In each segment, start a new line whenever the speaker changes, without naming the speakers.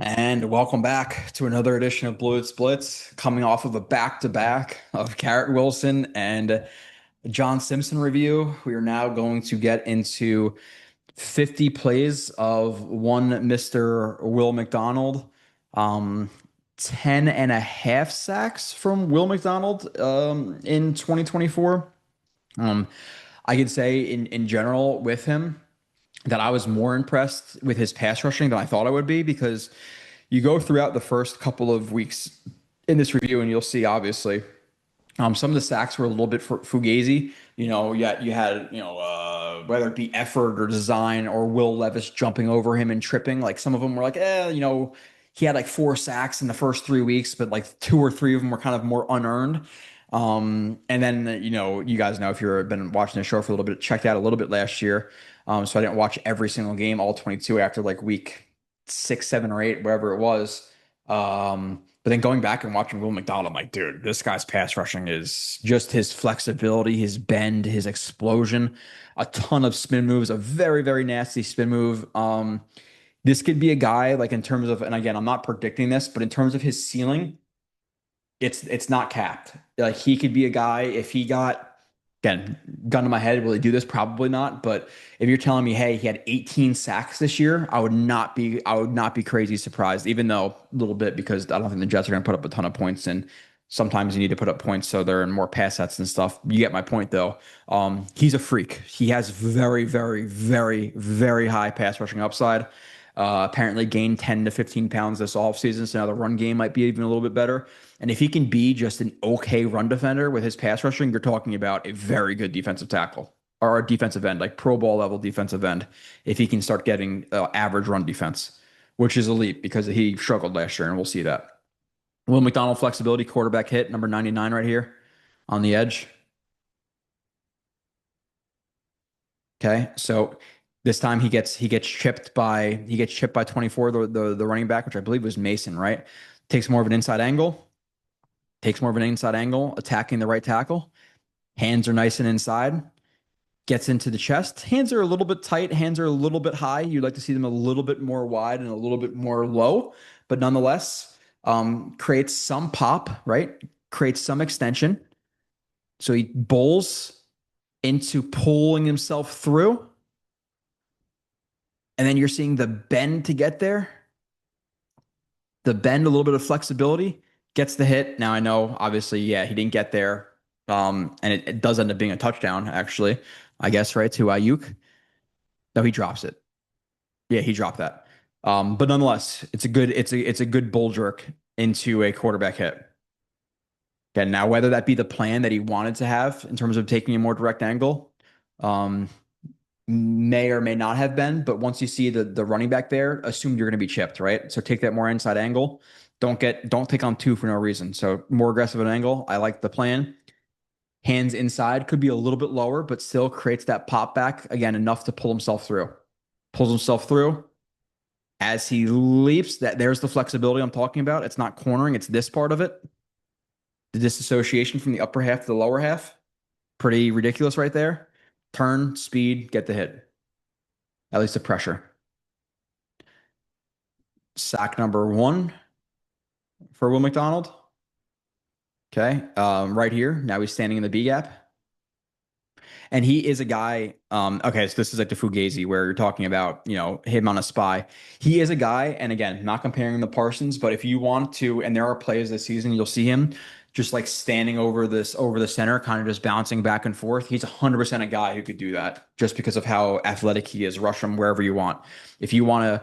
And welcome back to another edition of Blitz, coming off of a back-to-back of Garrett Wilson and John Simpson review. We are now going to get into 50 plays of one Mr. Will McDonald. Um, 10 and a half sacks from Will McDonald in 2024. Um, I could say in general with him that I was more impressed with his pass rushing than I thought I would be because you go throughout the first couple of weeks in this review and you'll see obviously some of the sacks were a little bit fugazi. Whether it be effort or design or Will Levis jumping over him and tripping. Like some of them were like, he had like 4 sacks in the first 3 weeks, but like 2 or 3 of them were kind of more unearned. And then, you guys know if you've been watching the show for a little bit, checked out a little bit last year. So I didn't watch every single game, all 22 after like week 6, 7, or 8, wherever it was. But then going back and watching Will McDonald, I'm like, dude, this guy's pass rushing is just his flexibility, his bend, his explosion, a ton of spin moves, a very, very nasty spin move. This could be a guy like in terms of, and again, I'm not predicting this, but in terms of his ceiling, it's not capped. Like he could be a guy if he got again gun to my head, will he do this? Probably not. But if you're telling me, hey, he had 18 sacks this year, I would not be crazy surprised, even though a little bit because I don't think the Jets are going to put up a ton of points and sometimes you need to put up points so they're in more pass sets and stuff. You get my point though. He's a freak. He has very, very, very, very high pass rushing upside. Apparently gained 10 to 15 pounds this offseason, so now the run game might be even a little bit better. And if he can be just an okay run defender with his pass rushing, you're talking about a very good defensive tackle or a defensive end, like Pro Bowl level defensive end, if he can start getting average run defense, which is elite because he struggled last year, and we'll see that. Will McDonald flexibility, quarterback hit, number 99 right here on the edge. Okay, so this time he gets chipped by 24, the running back, which I believe was Mason, right? Takes more of an inside angle, attacking the right tackle. Hands are nice and inside, gets into the chest. Hands are a little bit tight, hands are a little bit high. You'd like to see them a little bit more wide and a little bit more low, but nonetheless, creates some pop, right? Creates some extension. So he bowls into pulling himself through, and then you're seeing the bend to get there. The bend, a little bit of flexibility, gets the hit. Now I know, obviously, yeah, he didn't get there. And it does end up being a touchdown, actually, I guess, right, to Ayuk. No, he drops it. Yeah, he dropped that. But nonetheless, it's a good bull jerk into a quarterback hit. Again, now whether that be the plan that he wanted to have in terms of taking a more direct angle, um, may or may not have been, but once you see the running back there, assume you're going to be chipped, right? So take that more inside angle. Don't take on two for no reason. So more aggressive an angle. I like the plan. Hands inside could be a little bit lower, but still creates that pop back again enough to pull himself through. Pulls himself through as he leaps. There's the flexibility I'm talking about. It's not cornering, it's this part of it. The disassociation from the upper half to the lower half. Pretty ridiculous right there. Turn, speed, get the hit. At least the pressure. Sack number 1 for Will McDonald. Okay. Right here. Now he's standing in the B gap. And he is a guy. Okay, so this is like the Fugazi where you're talking about, him on a spy. He is a guy, and again, not comparing the Parsons, but if you want to, and there are plays this season, you'll see him just like standing over the center, kind of just bouncing back and forth. He's 100% a guy who could do that just because of how athletic he is. Rush him wherever you want. If you want to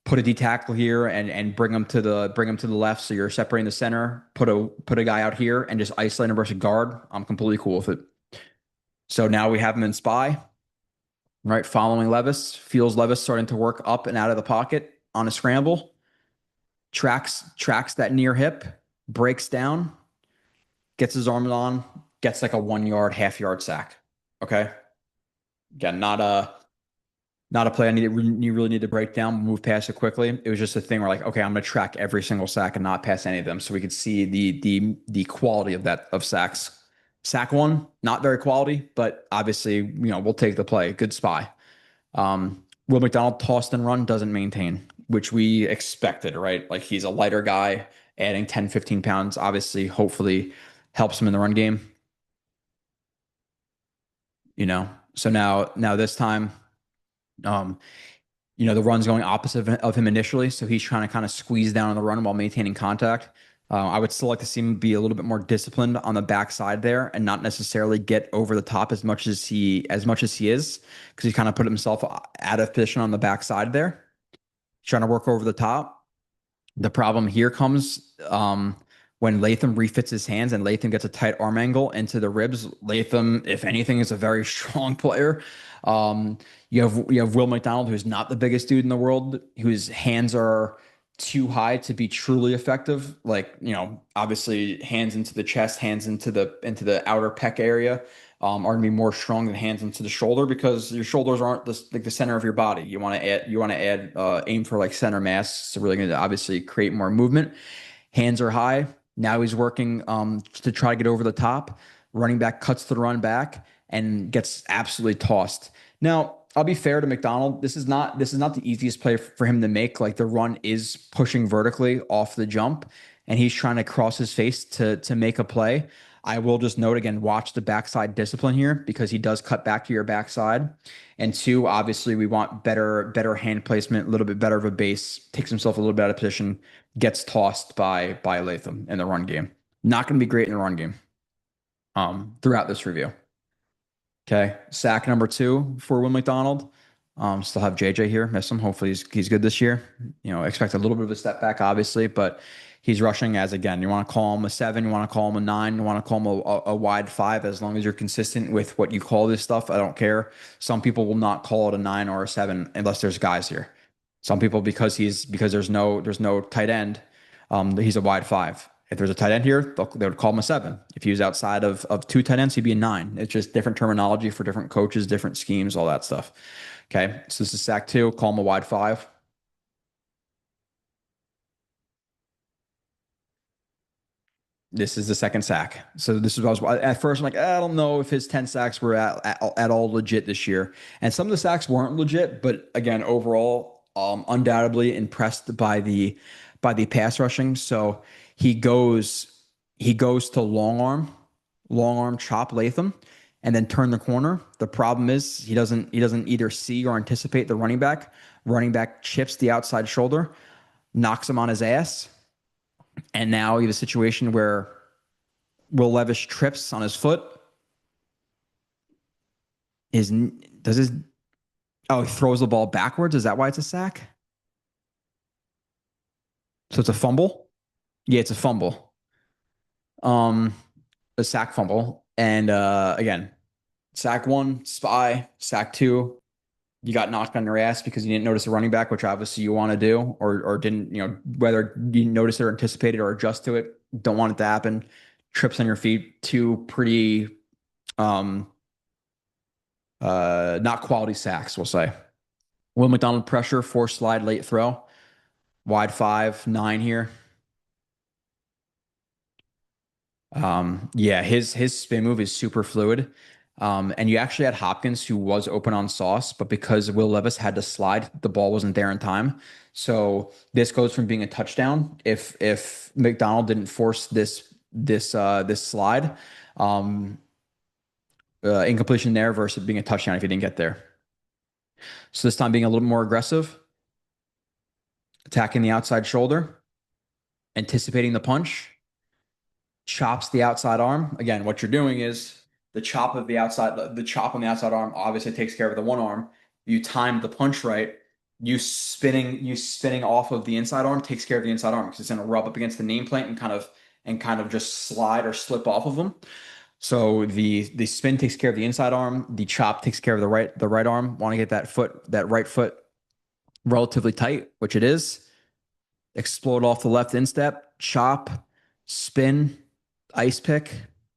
put a D tackle here and bring him to the left, so you're separating the center, put a guy out here and just isolate him versus guard, I'm completely cool with it. So now we have him in spy, right? Following Levis, feels Levis starting to work up and out of the pocket on a scramble, tracks that near hip, breaks down, gets his arms on, gets like a 1 yard, half-yard sack. Okay. Again, not a play you really need to break down, move past it quickly. It was just a thing where like, okay, I'm going to track every single sack and not pass any of them, so we could see the quality of sacks. Sack 1, not very quality, but obviously, we'll take the play. Good spy. Will McDonald tossed and run, doesn't maintain. which we expected, right? Like he's a lighter guy, adding 10, 15 pounds, obviously, hopefully helps him in the run game, you know. So now this time, um, the run's going opposite of him initially, so he's trying to kind of squeeze down on the run while maintaining contact. I would still like to see him be a little bit more disciplined on the backside there and not necessarily get over the top as much as he is, because he kind of put himself out of position on the backside there, trying to work over the top. The problem here comes when Latham refits his hands and Latham gets a tight arm angle into the ribs. Latham, if anything, is a very strong player. Um, you have Will McDonald, who's not the biggest dude in the world, whose hands are too high to be truly effective. Like, obviously hands into the chest, hands into the outer pec area are going to be more strong than hands into the shoulder, because your shoulders aren't like the center of your body. You want to add aim for like center mass. So really going to obviously create more movement. Hands are high. Now he's working to try to get over the top. Running back cuts the run back and gets absolutely tossed. Now, I'll be fair to McDonald. This is not the easiest play for him to make. Like, the run is pushing vertically off the jump, and he's trying to cross his face to make a play. I will just note again, watch the backside discipline here, because he does cut back to your backside. And two, obviously, we want better hand placement, a little bit better of a base. Takes himself a little bit out of position, gets tossed by Latham in the run game. Not going to be great in the run game throughout this review. Okay. Sack number two for Will McDonald. Still have JJ here. Miss him. Hopefully he's good this year. Expect a little bit of a step back, obviously, but he's rushing as, again, you want to call him a seven, you want to call him a nine, you want to call him a wide five, as long as you're consistent with what you call this stuff. I don't care. Some people will not call it a nine or a seven unless there's guys here. Some people, because there's no tight end, he's a wide five. If there's a tight end here, they would call him a seven. If he was outside of two tight ends, he'd be a nine. It's just different terminology for different coaches, different schemes, all that stuff. Okay, so this is sack two. Call him a wide five. This is the second sack. So this is what I was at first. I'm like, I don't know if his 10 sacks were at all legit this year. And some of the sacks weren't legit, but again, overall, undoubtedly impressed by the pass rushing. So he goes he goes to long arm chop Latham, and then turn the corner. The problem is he doesn't either see or anticipate the running back. Running back chips the outside shoulder, knocks him on his ass, and now you have a situation where Will Levis trips on his foot. His does his Oh, he throws the ball backwards. Is that why it's a sack? So it's a fumble. Yeah, it's a fumble. Um, a sack fumble. And again, sack one, spy. Sack two, you got knocked on your ass because you didn't notice a running back, which obviously you want to do, or didn't, whether you notice it or anticipate it or adjust to it, don't want it to happen. Trips on your feet. Two pretty um not quality sacks, we'll say. Will McDonald pressure, force slide, late throw. Wide five, nine here. Yeah, his spin move is super fluid. And you actually had Hopkins, who was open on sauce, but because Will Levis had to slide, the ball wasn't there in time. So this goes from being a touchdown if McDonald didn't force this slide, um, incompletion there, versus being a touchdown if he didn't get there. So this time being a little more aggressive, attacking the outside shoulder, anticipating the punch, chops the outside arm. Again, what you're doing is the chop on the outside arm obviously takes care of the one arm. You time the punch right. You spinning off of the inside arm takes care of the inside arm, because it's going to rub up against the nameplate and kind of just slide or slip off of them. So the spin takes care of the inside arm. The chop takes care of the right arm. Want to get that right foot relatively tight, which it is. Explode off the left instep, chop, spin, ice pick.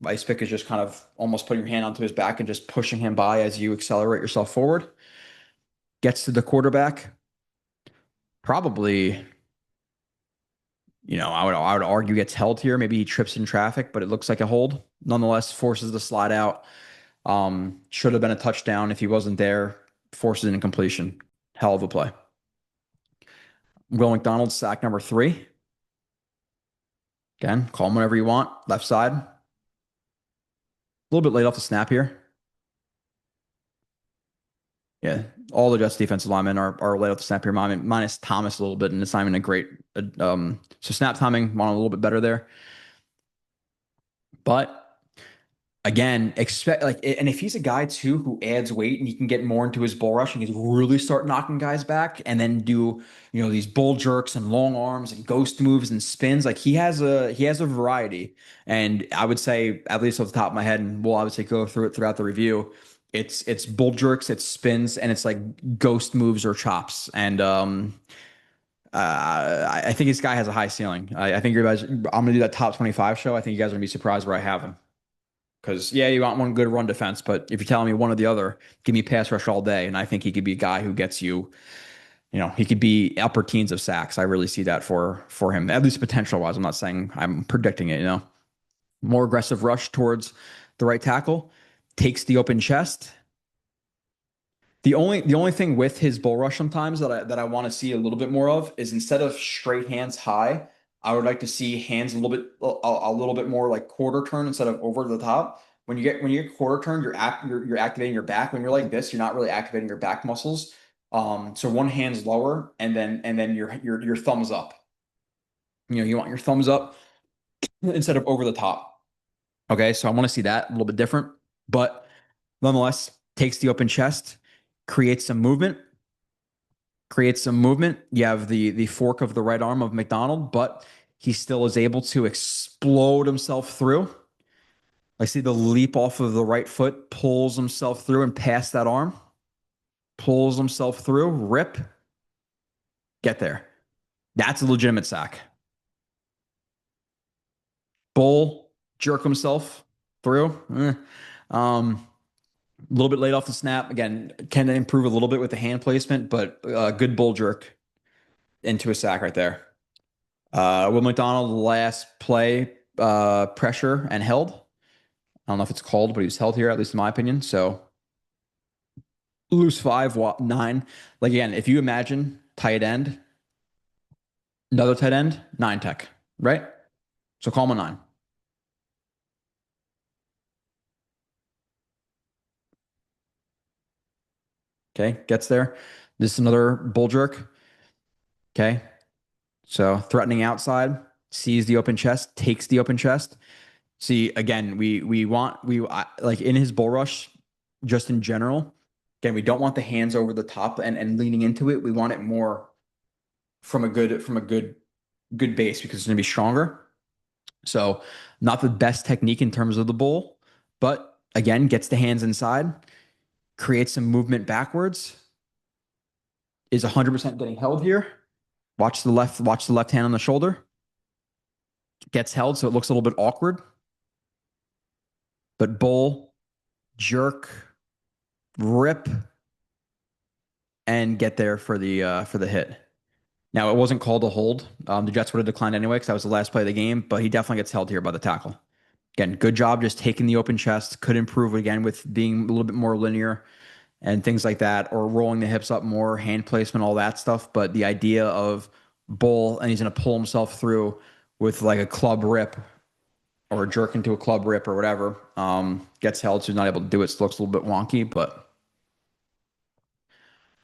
Ice pick is just kind of almost putting your hand onto his back and just pushing him by as you accelerate yourself forward. Gets to the quarterback. Probably, I would argue gets held here. Maybe he trips in traffic, but it looks like a hold. Nonetheless, forces the slide out. Should have been a touchdown if he wasn't there. Forces an incompletion. Hell of a play. Will McDonald, sack number three. Again, call him whenever you want. Left side. A little bit late off the snap here. Yeah, all the Jets defensive linemen are late off the snap here, minus Thomas a little bit, and it's not even a great. So snap timing, want a little bit better there. But again, expect like, and if he's a guy too who adds weight and he can get more into his bull rush and he can really start knocking guys back and then do, these bull jerks and long arms and ghost moves and spins, like he has a variety. And I would say, at least off the top of my head, and we'll obviously go through it throughout the review, it's bull jerks, it's spins, and it's like ghost moves or chops. And I think this guy has a high ceiling. I think you guys, I'm gonna do that top 25 show. I think you guys are gonna be surprised where I have him. Because yeah, you want one good run defense, but if you're telling me one or the other, give me pass rush all day. And I think he could be a guy who gets you, he could be upper teens of sacks. I really see that for him, at least potential wise. I'm not saying I'm predicting it. More aggressive rush towards the right tackle, takes the open chest. The only thing with his bull rush sometimes that I want to see a little bit more of is instead of straight hands high, I would like to see hands a little bit more like quarter turn instead of over the top. When you get quarter turn, you're activating your back. When you're like this, you're not really activating your back muscles. So one hand's lower and then your thumbs up. You want your thumbs up instead of over the top. Okay, so I want to see that a little bit different, but nonetheless, takes the open chest, creates some movement, You have the fork of the right arm of McDonald, but he still is able to explode himself through. I see the leap off of the right foot, pulls himself through and past that arm, pulls himself through, rip, get there. That's a legitimate sack. Bull, jerk himself through. A little bit late off the snap. Again, can improve a little bit with the hand placement, but good bull jerk into a sack right there. Will McDonald, last play, pressure and held. I don't know if it's called, but he was held here, at least in my opinion. So loose 5, 9. Like again, if you imagine tight end, another tight end, 9 tech, right? So call him a 9. Okay, gets there. This is another bull jerk. Okay, so threatening outside, sees the open chest, takes the open chest. See, again, like in his bull rush, just in general. Again, we don't want the hands over the top and leaning into it. We want it more from a good base because it's going to be stronger. So, not the best technique in terms of the bull, but again, gets the hands inside, creates some movement backwards, is 100% getting held here. Watch the left hand on the shoulder. Gets held, so it looks a little bit awkward. But bull, jerk, rip, and get there for the hit. Now it wasn't called a hold. The Jets would have declined anyway because that was the last play of the game, but he definitely gets held here by the tackle. Again, good job just taking the open chest. Could improve again with being a little bit more linear and things like that, or rolling the hips up more, hand placement, all that stuff. But the idea of bull and he's going to pull himself through with like a club rip or a jerk into a club rip or whatever, gets held, so he's not able to do it. So it looks a little bit wonky, but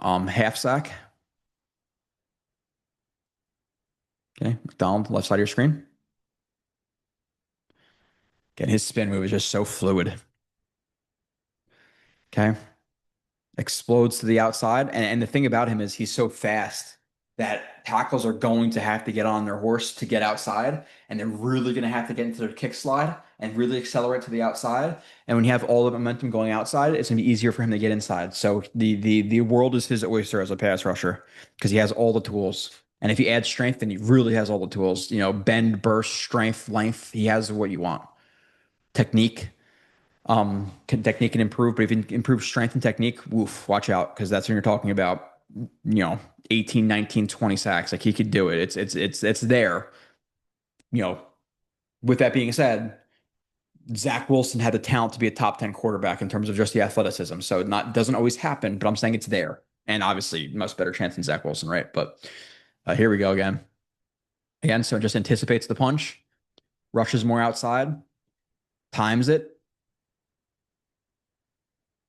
half sack. Okay, McDonald, left side of your screen. Again, his spin move is just so fluid. Okay. Explodes to the outside. And the thing about him is he's so fast that tackles are going to have to get on their horse to get outside. And they're really going to have to get into their kick slide and really accelerate to the outside. And when you have all the momentum going outside, it's going to be easier for him to get inside. So the world is his oyster as a pass rusher because he has all the tools. And if he adds strength, then he really has all the tools. Bend, burst, strength, length. He has what you want. Technique. Technique can improve, but if you improve strength and technique, woof, watch out because that's when you're talking about, 18, 19, 20 sacks. Like he could do it. It's there. With that being said, Zach Wilson had the talent to be a top 10 quarterback in terms of just the athleticism. So it not doesn't always happen, but I'm saying it's there. And obviously much better chance than Zach Wilson, right? But Here we go again. Again, so it just anticipates the punch, rushes more outside, times it,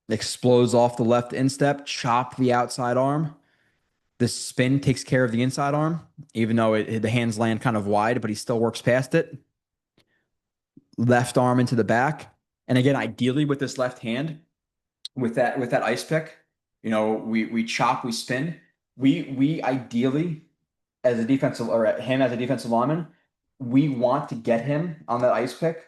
explodes off the left instep, chop the outside arm. The spin takes care of the inside arm, even though the hands land kind of wide, but he still works past it. Left arm into the back. And again, ideally with this left hand, with that ice pick, we chop, we spin. We ideally, as a defensive or him as a defensive lineman, we want to get him on that ice pick.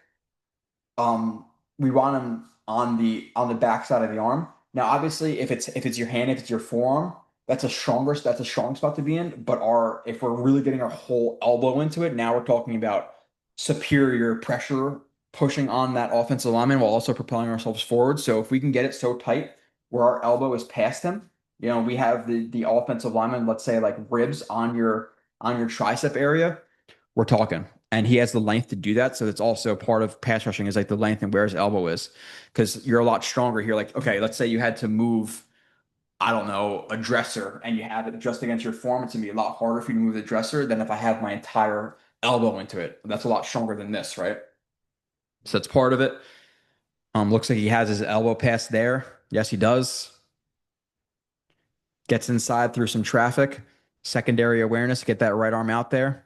We want him on the backside of the arm. Now, obviously, if it's your hand, if it's your forearm, that's a strong spot to be in. But our if we're really getting our whole elbow into it, now we're talking about superior pressure pushing on that offensive lineman while also propelling ourselves forward. So if we can get it so tight where our elbow is past him, we have the offensive lineman, let's say like ribs on your tricep area, we're talking. And he has the length to do that. So it's also part of pass rushing is like the length and where his elbow is. Because you're a lot stronger here. Like, okay, let's say you had to move, I don't know, a dresser and you have it just against your form. It's gonna be a lot harder for you to move the dresser than if I have my entire elbow into it. That's a lot stronger than this, right? So that's part of it. Looks like he has his elbow pass there. Yes, he does. Gets inside through some traffic. Secondary awareness, get that right arm out there.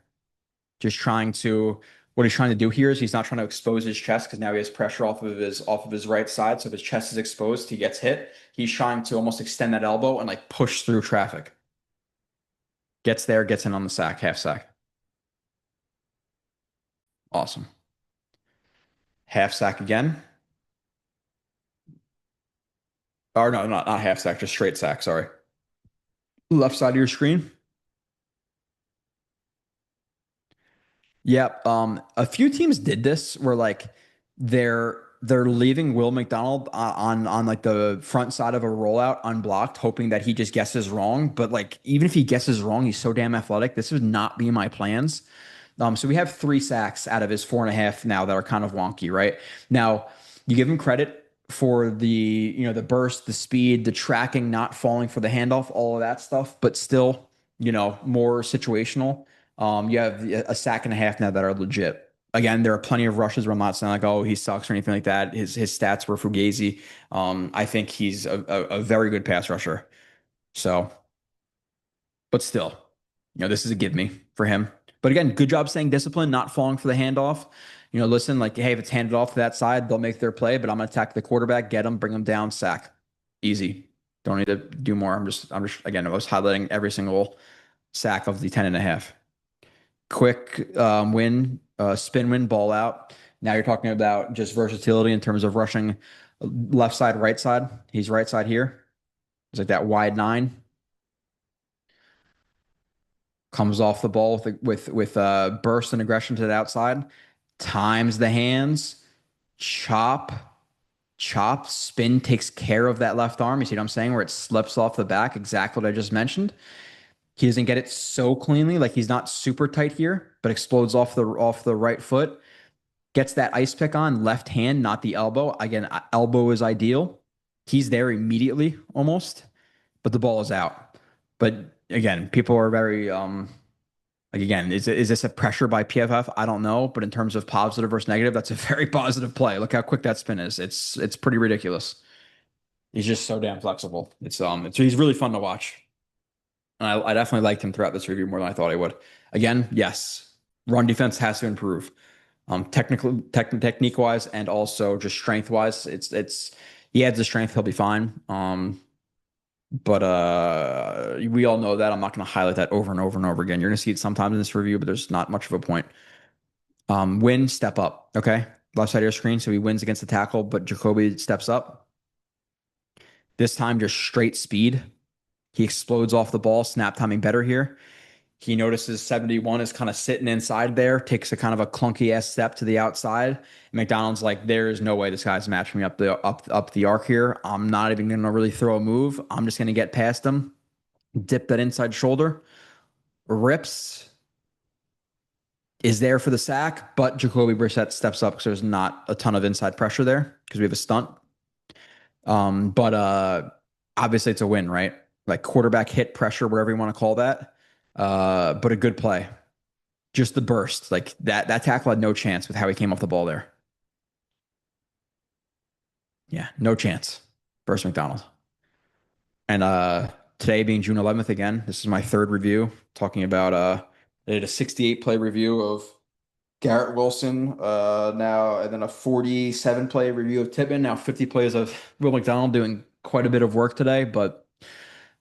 Just trying to what he's trying to do here is he's not trying to expose his chest because now he has pressure off of his right side. So if his chest is exposed, he gets hit. He's trying to almost extend that elbow and like push through traffic. Gets there, gets in on the sack, half sack. Awesome. Half sack again. Or no, not half sack, just straight sack. Sorry. Left side of your screen. Yep. A few teams did this where like they're leaving Will McDonald on like the front side of a rollout unblocked, hoping that he just guesses wrong. But like even if he guesses wrong, he's so damn athletic. This would not be my plans. So we have 3 sacks out of his 4.5 now that are kind of wonky, right? Now you give him credit for the burst, the speed, the tracking, not falling for the handoff, all of that stuff, but still, more situational. You have a sack and a half now that are legit. Again, there are plenty of rushes where I'm not saying like, oh, he sucks or anything like that. His stats were fugazi. I think he's a very good pass rusher. So, but still, this is a give me for him. But again, good job staying disciplined, not falling for the handoff. Listen, like, hey, if it's handed off to that side, they'll make their play, but I'm gonna attack the quarterback, get him, bring him down, sack. Easy. Don't need to do more. I'm just again, I was highlighting every single sack of the 10.5. Quick win, spin win, ball out. Now you're talking about just versatility in terms of rushing left side, right side. He's right side here. It's like that wide nine. Comes off the ball with burst and aggression to the outside. Times the hands. Chop. Chop. Spin takes care of that left arm. You see what I'm saying? Where it slips off the back. Exactly what I just mentioned. He doesn't get it so cleanly, like he's not super tight here, but explodes off the right foot. Gets that ice pick on left hand, not the elbow. Again, elbow is ideal. He's there immediately almost, but the ball is out. But again, people are very like again, is this a pressure by PFF? I don't know, but in terms of positive versus negative, that's a very positive play. Look how quick that spin is. It's pretty ridiculous. He's just so damn flexible. He's really fun to watch. And I definitely liked him throughout this review more than I thought I would. Again, yes, run defense has to improve. Technique wise and also just strength wise. It's he adds the strength, he'll be fine. But we all know that. I'm not going to highlight that over and over and over again. You're going to see it sometimes in this review, but there's not much of a point. Win, step up. Okay, left side of your screen. So he wins against the tackle, but Jacoby steps up. This time, just straight speed. He explodes off the ball, snap timing better here. He notices 71 is kind of sitting inside there, takes a kind of a clunky ass step to the outside. McDonald's like, there is no way this guy's matching me up the arc here. I'm not even gonna really throw a move. I'm just gonna get past him, dip that inside shoulder, rips, is there for the sack, but Jacoby Brissett steps up because there's not a ton of inside pressure there because we have a stunt. But obviously it's a win, right? Like quarterback hit pressure, whatever you want to call that. But a good play. Just the burst. Like that tackle had no chance with how he came off the ball there. Yeah, no chance. Burst McDonald. And today being June 11th again, this is my third review talking about I did a 68 play review of Garrett Wilson, now, and then a 47 play review of Tippmann. Now 50 plays of Will McDonald, doing quite a bit of work today, but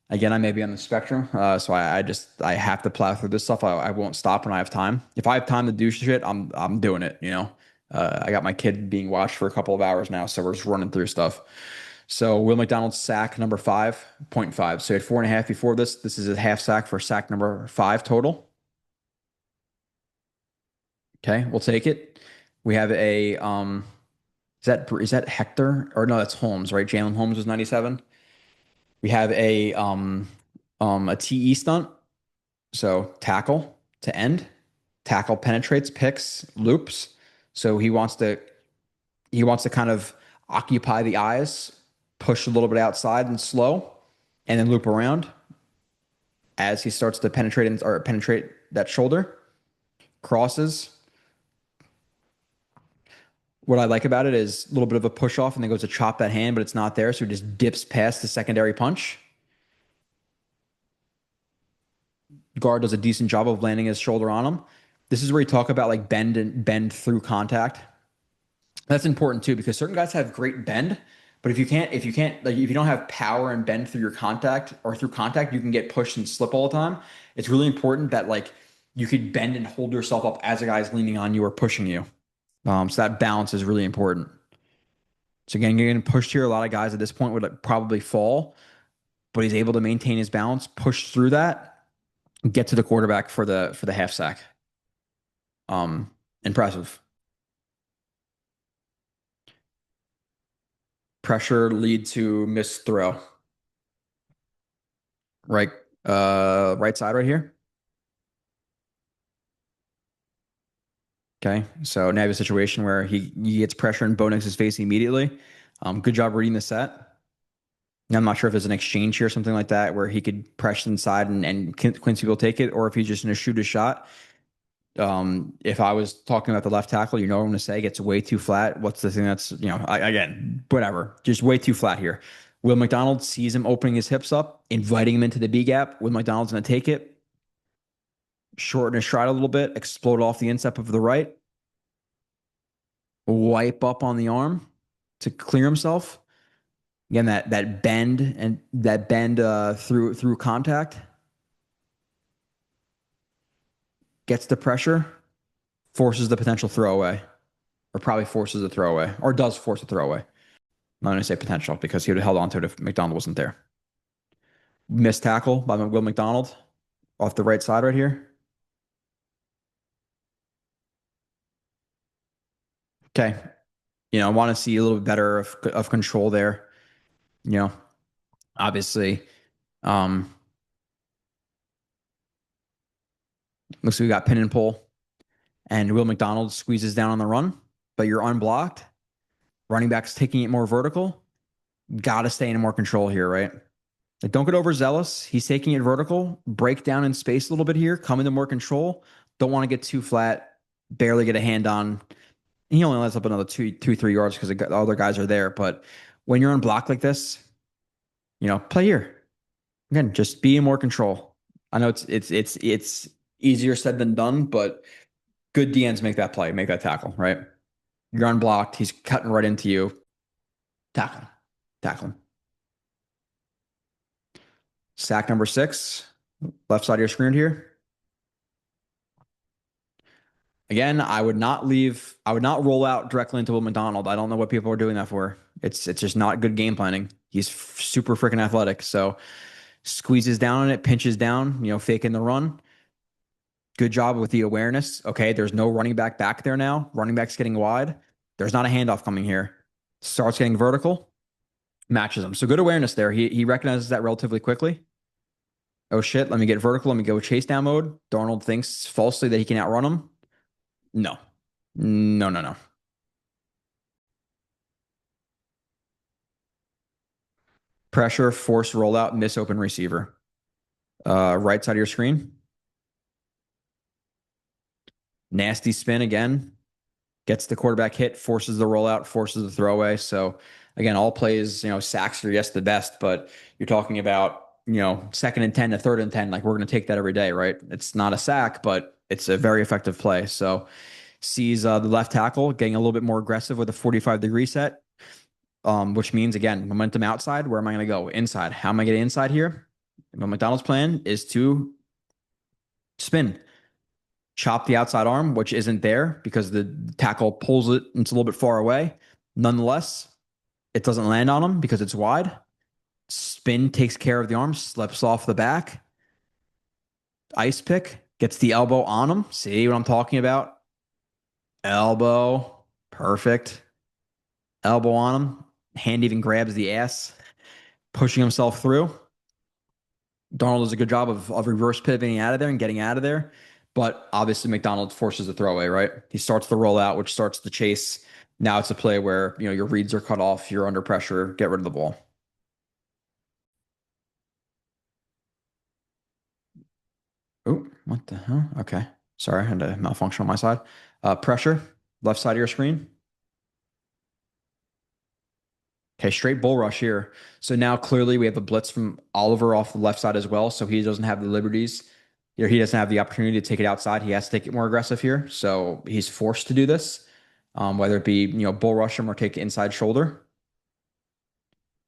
again, I may be on the spectrum. So I have to plow through this stuff. I won't stop when I have time. If I have time to do shit, I'm doing it, you know. I got my kid being watched for a couple of hours now, so we're just running through stuff. So Will McDonald's sack number 5.5. So he had 4.5 before this. This is a half sack for sack number 5 total. Okay, we'll take it. We have a is that Hector, or no, that's Holmes, right? Jalen Holmes was 97. We have a TE stunt. So tackle to end, tackle penetrates, picks, loops. So he wants to kind of occupy the eyes, push a little bit outside and slow, and then loop around as he starts to penetrate that shoulder, crosses. What I like about it is a little bit of a push off and then goes to chop that hand, but it's not there. So he just dips past the secondary punch. Guard does a decent job of landing his shoulder on him. This is where you talk about like bend through contact. That's important too because certain guys have great bend, but if you don't have power and bend through your contact or through contact, you can get pushed and slip all the time. It's really important that like you could bend and hold yourself up as a guy's leaning on you or pushing you. So that balance is really important. So again, you're getting pushed here. A lot of guys at this point would like, probably fall, but he's able to maintain his balance, push through that, get to the quarterback for the half sack. Impressive. Pressure lead to missed throw. Right, right side right here. Okay, so now I have a situation where he gets pressure in Bo Nix's face immediately. Good job reading the set. Now, I'm not sure if there's an exchange here or something like that where he could press inside and Quincy will take it, or if he's just going to shoot a shot. If I was talking about the left tackle, you know what I'm going to say, gets way too flat. What's the thing that's, again, whatever, just way too flat here. Will McDonald sees him opening his hips up, inviting him into the B gap. Will McDonald's going to take it, shorten his stride a little bit, explode off the instep of the right, wipe up on the arm to clear himself. Again, that bend through contact gets the pressure, forces the potential throwaway, or probably forces the throwaway, or does force a throwaway. I'm not going to say potential because he would have held on to it if McDonald wasn't there. Missed tackle by Will McDonald off the right side right here. Okay. I want to see a little bit better of control there. You know, obviously, um, looks like we got pin and pull, and Will McDonald squeezes down on the run, but you're unblocked. Running back's taking it more vertical. Got to stay in more control here, right? Like, don't get overzealous. He's taking it vertical. Break down in space a little bit here. Come into more control. Don't want to get too flat. Barely get a hand on. He only lets up another 3 yards because the other guys are there. But when you're on block like this, play here. Again, just be in more control. I know it's easier said than done, but good DNs make that play, make that tackle, right? You're unblocked. He's cutting right into you. Tackle him. Tackle him. Sack number 6, left side of your screen here. Again, I would not roll out directly into Will McDonald. I don't know what people are doing that for. It's just not good game planning. He's super freaking athletic. So squeezes down on it, pinches down, faking the run. Good job with the awareness. Okay, there's no running back there now. Running back's getting wide. There's not a handoff coming here. Starts getting vertical, matches him. So good awareness there. He recognizes that relatively quickly. Oh shit, let me get vertical. Let me go chase down mode. Darnold thinks falsely that he can outrun him. No. No, no, no. Pressure, force rollout, miss open receiver. Right side of your screen. Nasty spin again, gets the quarterback hit, forces the rollout, forces the throwaway. So again, all plays, sacks are yes the best, but you're talking about, second and 10 to third and 10. Like we're going to take that every day, right? It's not a sack, but it's a very effective play. So sees the left tackle getting a little bit more aggressive with a 45-degree set, which means, again, momentum outside. Where am I going to go? Inside. How am I getting inside here? What McDonald's plan is to spin, chop the outside arm, which isn't there because the tackle pulls it. It's a little bit far away. Nonetheless, it doesn't land on him because it's wide. Spin takes care of the arm, slips off the back. Ice pick gets the elbow on him. See what I'm talking about? Elbow. Perfect. Elbow on him. Hand even grabs the ass, pushing himself through. Darnold does a good job of reverse pivoting out of there and getting out of there. But obviously, McDonald forces the throwaway, right? He starts the rollout, which starts the chase. Now it's a play where, your reads are cut off, you're under pressure, get rid of the ball. Oh, what the hell? Okay. Sorry, I had a malfunction on my side. Pressure, left side of your screen. Okay, straight bull rush here. So now clearly we have a blitz from Oliver off the left side as well. So he doesn't have the liberties. He doesn't have the opportunity to take it outside. He has to take it more aggressive here. So he's forced to do this, whether it be, bull rush him or take inside shoulder.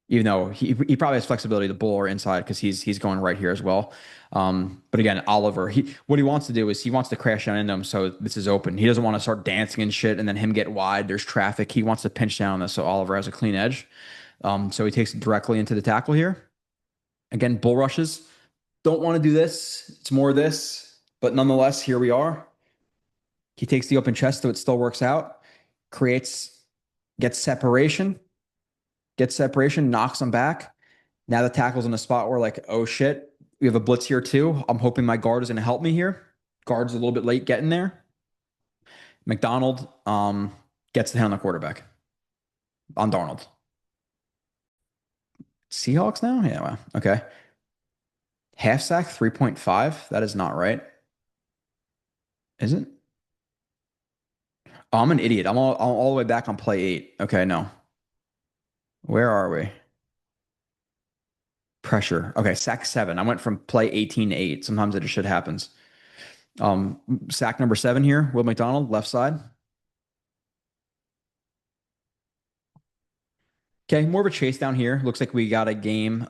Even though he probably has flexibility to bull or inside because he's going right here as well. But again, Oliver, what he wants to do is he wants to crash down into him so this is open. He doesn't want to start dancing and shit and then him get wide. There's traffic. He wants to pinch down on this so Oliver has a clean edge. So he takes it directly into the tackle here. Again, bull rushes. Don't want to do this. It's more this, but nonetheless, here we are. He takes the open chest, so it still works out. Gets separation, knocks him back. Now the tackle's in a spot where, like, oh shit, we have a blitz here too. I'm hoping my guard is going to help me here. Guard's a little bit late getting there. McDonald gets the hit on the quarterback on Darnold. Seahawks now? Yeah, wow. Okay. Half sack 3.5. That is not right. Is it? Oh, I'm an idiot. I'm all the way back on play 8. Okay, no. Where are we? Pressure. Okay, sack 7. I went from play 18 to 8. Sometimes it just shit happens. Sack number 7 here. Will McDonald, left side. Okay, more of a chase down here. Looks like we got a game.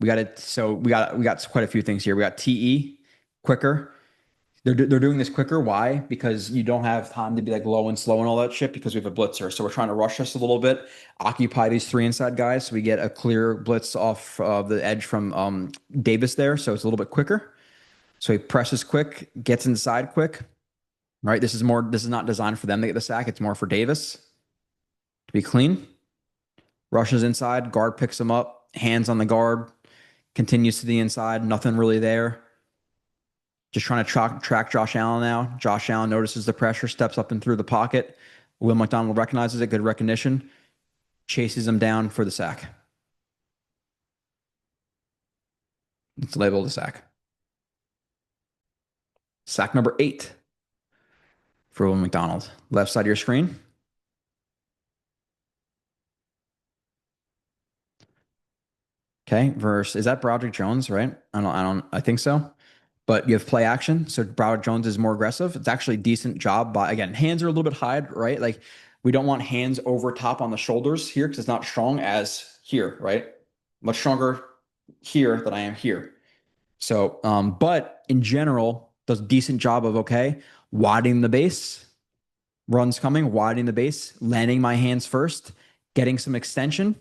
We got it. So we got quite a few things here. We got TE quicker. They're doing this quicker. Why? Because you don't have time to be like low and slow and all that shit because we have a blitzer. So we're trying to rush us a little bit, occupy these 3 inside guys. So we get a clear blitz off the edge from Davis there. So it's a little bit quicker. So he presses quick, gets inside quick. Right. This is not designed for them to get the sack. It's more for Davis to be clean. Rushes inside, guard picks him up, hands on the guard, continues to the inside, nothing really there. Just trying to track Josh Allen now. Josh Allen notices the pressure, steps up and through the pocket. Will McDonald recognizes it, good recognition, chases him down for the sack. It's labeled a sack. Sack number 8 for Will McDonald. Left side of your screen. Okay, is that Broderick Jones, right? I think so. But you have play action. So Broward Jones is more aggressive. It's actually a decent job by, again, hands are a little bit high, right? Like we don't want hands over top on the shoulders here because it's not strong as here, right? Much stronger here than I am here. So, but in general, does a decent job of, okay, widening the base, runs coming, widening the base, landing my hands first, getting some extension.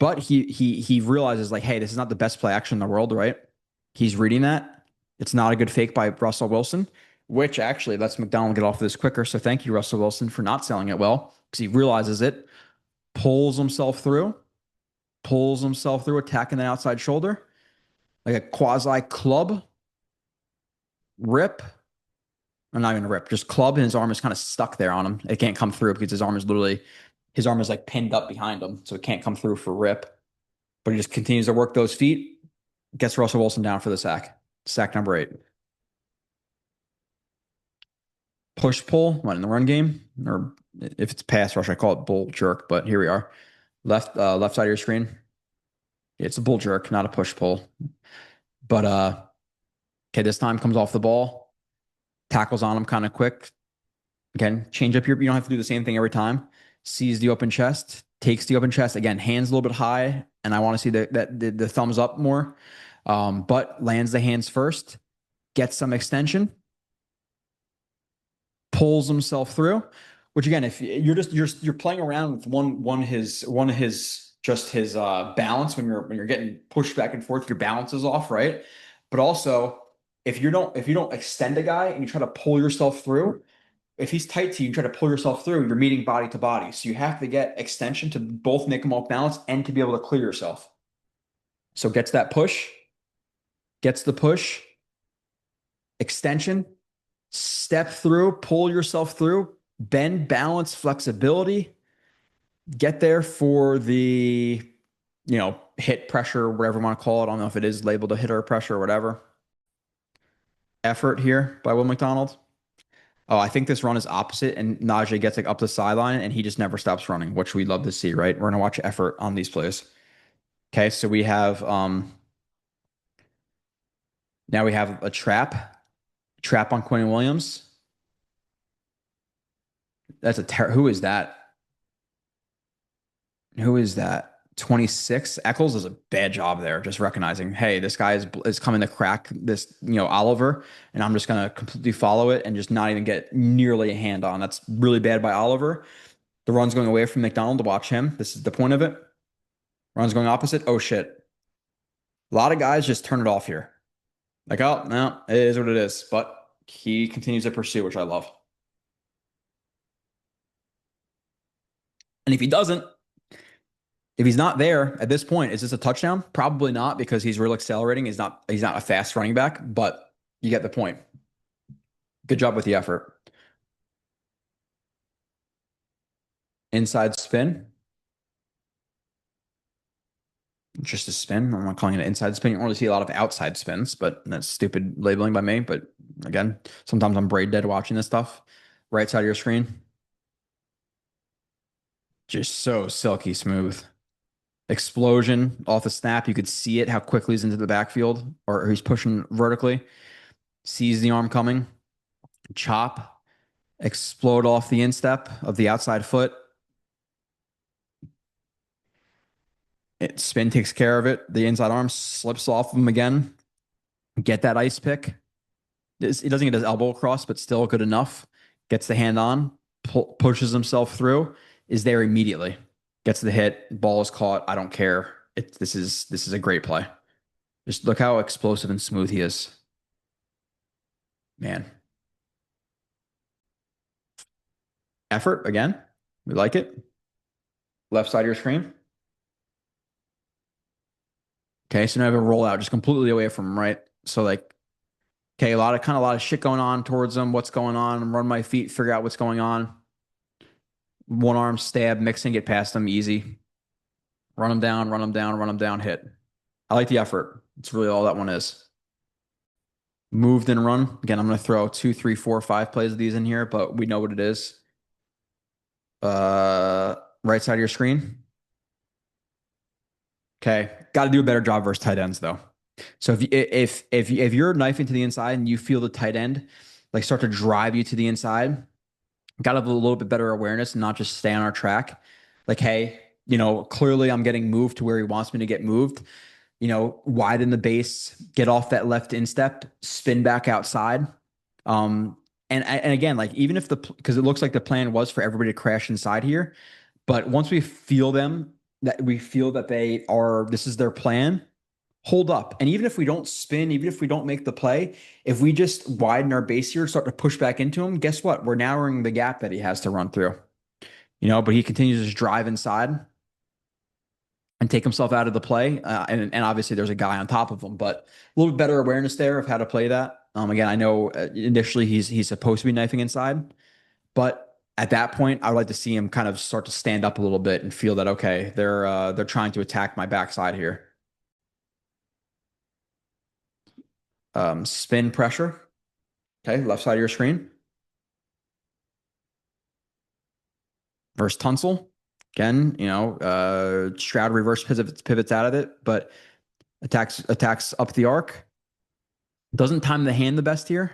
But he realizes like, hey, this is not the best play action in the world, right? He's reading that. It's not a good fake by Russell Wilson, which actually lets McDonald get off of this quicker. So thank you, Russell Wilson, for not selling it well because he realizes it, pulls himself through, attacking the outside shoulder like a quasi club rip. I'm not even a rip, just club, and his arm is kind of stuck there on him. It can't come through because his arm is like pinned up behind him, so it can't come through for rip. But he just continues to work those feet, gets Russell Wilson down for the sack. Sack number 8. push pull, what in the run game, or if it's pass rush, I call it bull jerk. But here we are, left side of your screen. It's a bull jerk, not a push pull. But okay, this time comes off the ball, tackles on him kind of quick. Again, change up your. You don't have to do the same thing every time. Sees the open chest, takes the open chest. Again, hands a little bit high, and I want to see the thumbs up more. But lands the hands first, gets some extension, pulls himself through. Which again, if you're playing around with one of his just his balance when you're getting pushed back and forth, your balance is off, right? But also if you don't extend a guy and you try to pull yourself through, if he's tight to you, you try to pull yourself through, you're meeting body to body. So you have to get extension to both make him off balance and to be able to clear yourself. So gets the push, extension, step through, pull yourself through, bend, balance, flexibility, get there for the, hit pressure, whatever you want to call it. I don't know if it is labeled a hit or a pressure or whatever. Effort here by Will McDonald. Oh, I think this run is opposite, and Najee gets like up the sideline, and he just never stops running, which we love to see, right? We're gonna watch effort on these plays. Okay, so we have now we have a trap on Quinn Williams. That's who is that? Who is that? 26. Eccles does a bad job there, just recognizing, hey, this guy is coming to crack this, Oliver, and I'm just gonna completely follow it and just not even get nearly a hand on. That's really bad by Oliver. The run's going away from McDonald to watch him. This is the point of it. Run's going opposite. Oh shit. A lot of guys just turn it off here. Like, oh, no, it is what it is. But he continues to pursue, which I love. And if he doesn't, if he's not there at this point, is this a touchdown? Probably not, because he's real accelerating. He's not a fast running back, but you get the point. Good job with the effort. Inside spin. Just a spin. I'm not calling it an inside spin. You don't really see a lot of outside spins, but that's stupid labeling by me. But again, sometimes I'm brain dead watching this stuff. Right side of your screen. Just so silky smooth. Explosion off the snap. You could see it, how quickly he's into the backfield, or he's pushing vertically. Sees the arm coming. Chop. Explode off the instep of the outside foot. Spin takes care of it. The inside arm slips off of him again. Get that ice pick. He doesn't get his elbow across, but still good enough. Gets the hand on, pushes himself through, is there immediately. Gets the hit, ball is caught. I don't care. This is a great play. Just look how explosive and smooth he is. Man. Effort again. We like it. Left side of your screen. Okay, so now I have a rollout just completely away from him, right? So like, okay, a lot of shit going on towards him. What's going on? Run my feet, figure out what's going on. One arm stab, mixing, get past him, easy. Run him down, run him down, run him down, hit. I like the effort. It's really all that one is. Moved and run. Again, I'm going to throw 2, 3, 4, 5 plays of these in here, but we know what it is. Right side of your screen. Okay, got to do a better job versus tight ends though. So if you're knifing to the inside and you feel the tight end like start to drive you to the inside, got to have a little bit better awareness and not just stay on our track. Like, hey, clearly I'm getting moved to where he wants me to get moved. Widen the base, get off that left instep, spin back outside. And again, like even if because it looks like the plan was for everybody to crash inside here, but once we feel that this is their plan, hold up. And even if we don't spin, even if we don't make the play, if we just widen our base here, start to push back into him, guess what? We're narrowing the gap that he has to run through. But he continues to just drive inside and take himself out of the play. And obviously there's a guy on top of him, but a little bit better awareness there of how to play that. Again, I know initially he's supposed to be knifing inside, but at that point, I would like to see him kind of start to stand up a little bit and feel that, okay, they're trying to attack my backside here. Spin pressure. Okay, left side of your screen. versus Tunsil. Again, Stroud reverse pivots out of it, but attacks up the arc. Doesn't time the hand the best here.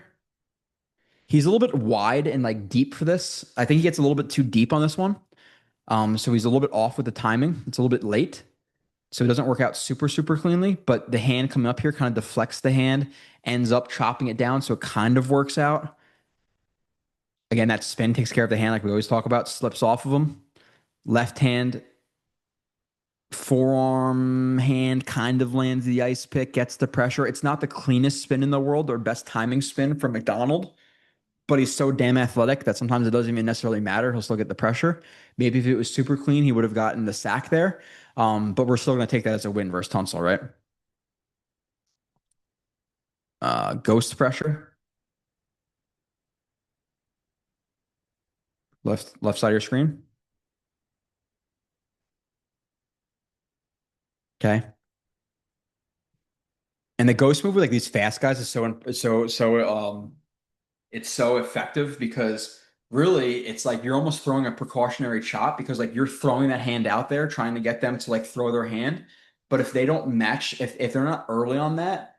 He's a little bit wide and like deep for this. I think he gets a little bit too deep on this one. So he's a little bit off with the timing. It's a little bit late. So it doesn't work out super, super cleanly, but the hand coming up here kind of deflects the hand, ends up chopping it down. So it kind of works out. Again, that spin takes care of the hand, like we always talk about, slips off of him. Left hand, forearm hand kind of lands the ice pick, gets the pressure. It's not the cleanest spin in the world or best timing spin from McDonald, but he's so damn athletic that sometimes it doesn't even necessarily matter. He'll still get the pressure. Maybe if it was super clean, he would have gotten the sack there. But we're still going to take that as a win versus Tunsil, right? Ghost pressure, left side of your screen. Okay. And the ghost move with like these fast guys is it's so effective because really it's like you're almost throwing a precautionary chop because like you're throwing that hand out there trying to get them to like throw their hand. But if they don't match, if they're not early on that,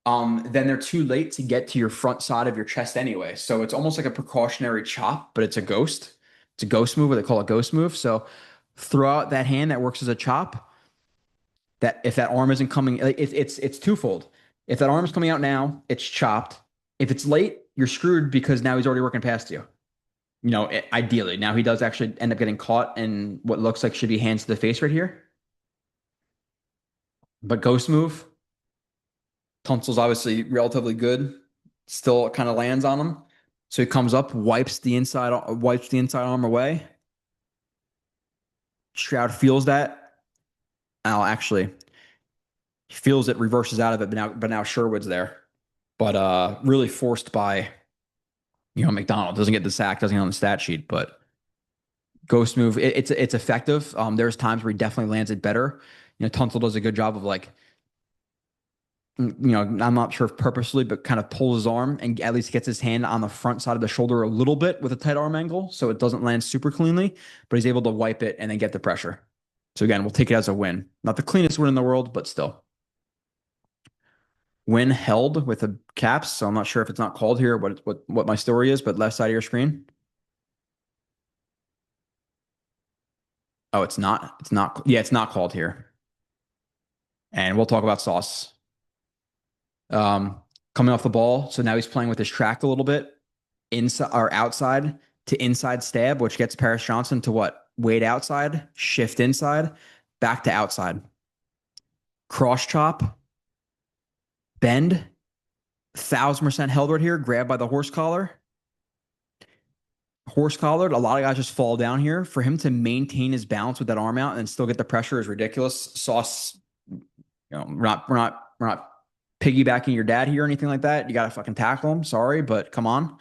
then they're too late to get to your front side of your chest anyway. So it's almost like a precautionary chop, but it's a ghost. It's a ghost move, what they call a ghost move. So throw out that hand that works as a chop. That if that arm isn't coming, like, it's twofold. If that arm is coming out now, it's chopped. If it's late, you're screwed because now he's already working past you. Ideally. Now he does actually end up getting caught in what looks like should be hands to the face right here. But ghost move, Tunsil's obviously relatively good. Still kind of lands on him. So he comes up, wipes the inside arm away. Stroud feels that. Oh, actually, he feels it, reverses out of it, but now Sherwood's there. But really forced by McDonald. Doesn't get the sack, doesn't get on the stat sheet, but ghost move, it's effective. There's times where he definitely lands it better. Tunsil does a good job of like, I'm not sure if purposely, but kind of pulls his arm and at least gets his hand on the front side of the shoulder a little bit with a tight arm angle, so it doesn't land super cleanly, but he's able to wipe it and then get the pressure. So again, we'll take it as a win. Not the cleanest win in the world, but still. Win held with a caps, so I'm not sure if it's not called here, what my story is, but left side of your screen. Oh, it's not. It's not. Yeah, it's not called here. And we'll talk about Sauce. Coming off the ball, so now he's playing with his track a little bit, inside or outside to inside stab, which gets Paris Johnson to what? Wade outside, shift inside, back to outside. Cross chop, bend, 1,000% held right here, grabbed by the horse collar. Horse collared, a lot of guys just fall down here. For him to maintain his balance with that arm out and still get the pressure is ridiculous. Sauce, we're not piggybacking your dad here or anything like that. You got to fucking tackle him. Sorry, but come on.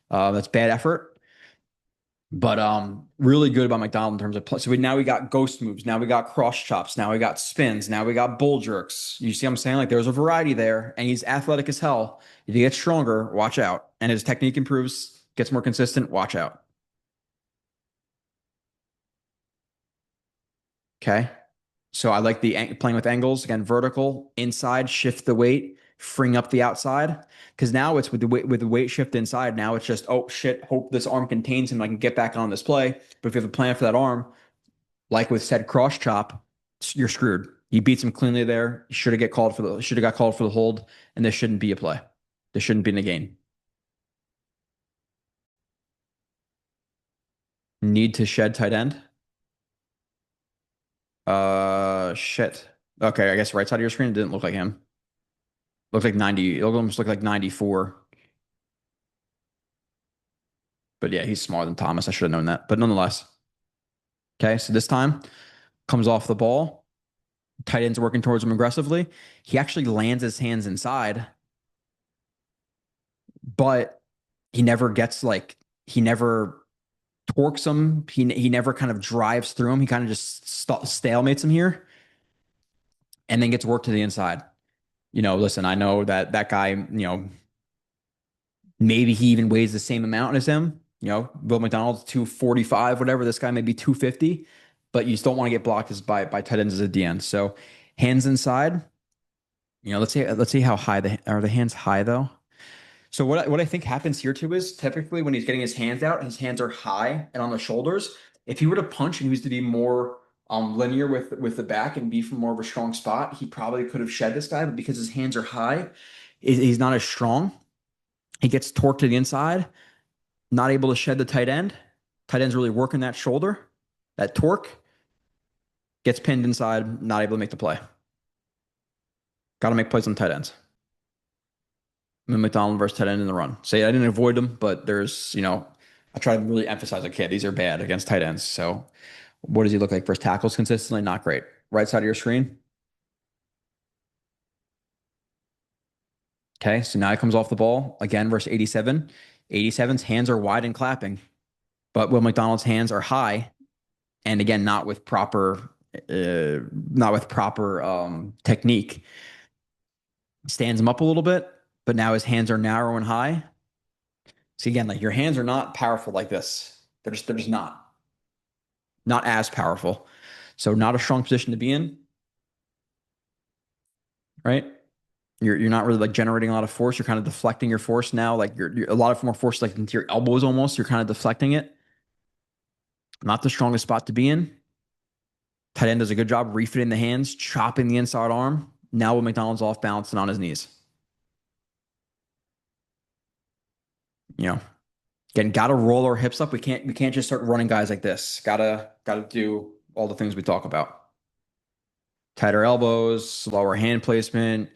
That's bad effort. But really good by McDonald in terms of play. So now we got ghost moves. Now we got cross chops. Now we got spins. Now we got bull jerks. You see what I'm saying? Like there's a variety there, and he's athletic as hell. If he gets stronger, watch out. And his technique improves, gets more consistent, watch out. Okay. So I like the playing with angles again, vertical, inside, shift the weight, freeing up the outside. Because now it's with the weight shift inside. Now it's just, oh shit, hope this arm contains him. I can get back on this play. But if you have a plan for that arm, like with said cross chop, you're screwed. He beats him cleanly there. Should have got called for the hold, and this shouldn't be a play. This shouldn't be in the game. Need to shed tight end. Shit. Okay, I guess right side of your screen didn't look like him. Looked like 90. It almost looked like 94. But yeah, he's smaller than Thomas. I should have known that. But nonetheless. Okay, so this time comes off the ball. Tight end's working towards him aggressively. He actually lands his hands inside, but he never torques him. He never kind of drives through him. He kind of just stalemates him here and then gets worked to the inside. Listen, I know that guy, maybe he even weighs the same amount as him, Will McDonald's 245, whatever. This guy may be 250, but you just don't want to get blocked as by tight ends as a DN. So hands inside. Let's see how high are the hands high though. So what I think happens here too is typically when he's getting his hands out, his hands are high and on the shoulders. If he were to punch and he was to be more linear with the back and be from more of a strong spot, he probably could have shed this guy, but because his hands are high, he's not as strong. He gets torqued to the inside, not able to shed the tight end. Tight end's really working that shoulder, that torque, gets pinned inside, not able to make the play. Got to make plays on tight ends. McDonald versus tight end in the run. Say I didn't avoid them, but I try to really emphasize, okay, these are bad against tight ends. So what does he look like versus tackles consistently? Not great. Right side of your screen. Okay, so now he comes off the ball again versus 87. 87's hands are wide and clapping, but Will McDonald's hands are high, and again, not with proper technique. Stands him up a little bit, but now his hands are narrow and high. See again, like your hands are not powerful like this. They're just not as powerful. So not a strong position to be in, right? You're not really like generating a lot of force. You're kind of deflecting your force now. Like you're a lot of more force like into your elbows almost. You're kind of deflecting it. Not the strongest spot to be in. Tight end does a good job refitting the hands, chopping the inside arm. Now with McDonald's off balance and on his knees. You know, again, gotta roll our hips up. We can't just start running guys like this. Gotta do all the things we talk about. Tighter elbows, slower hand placement,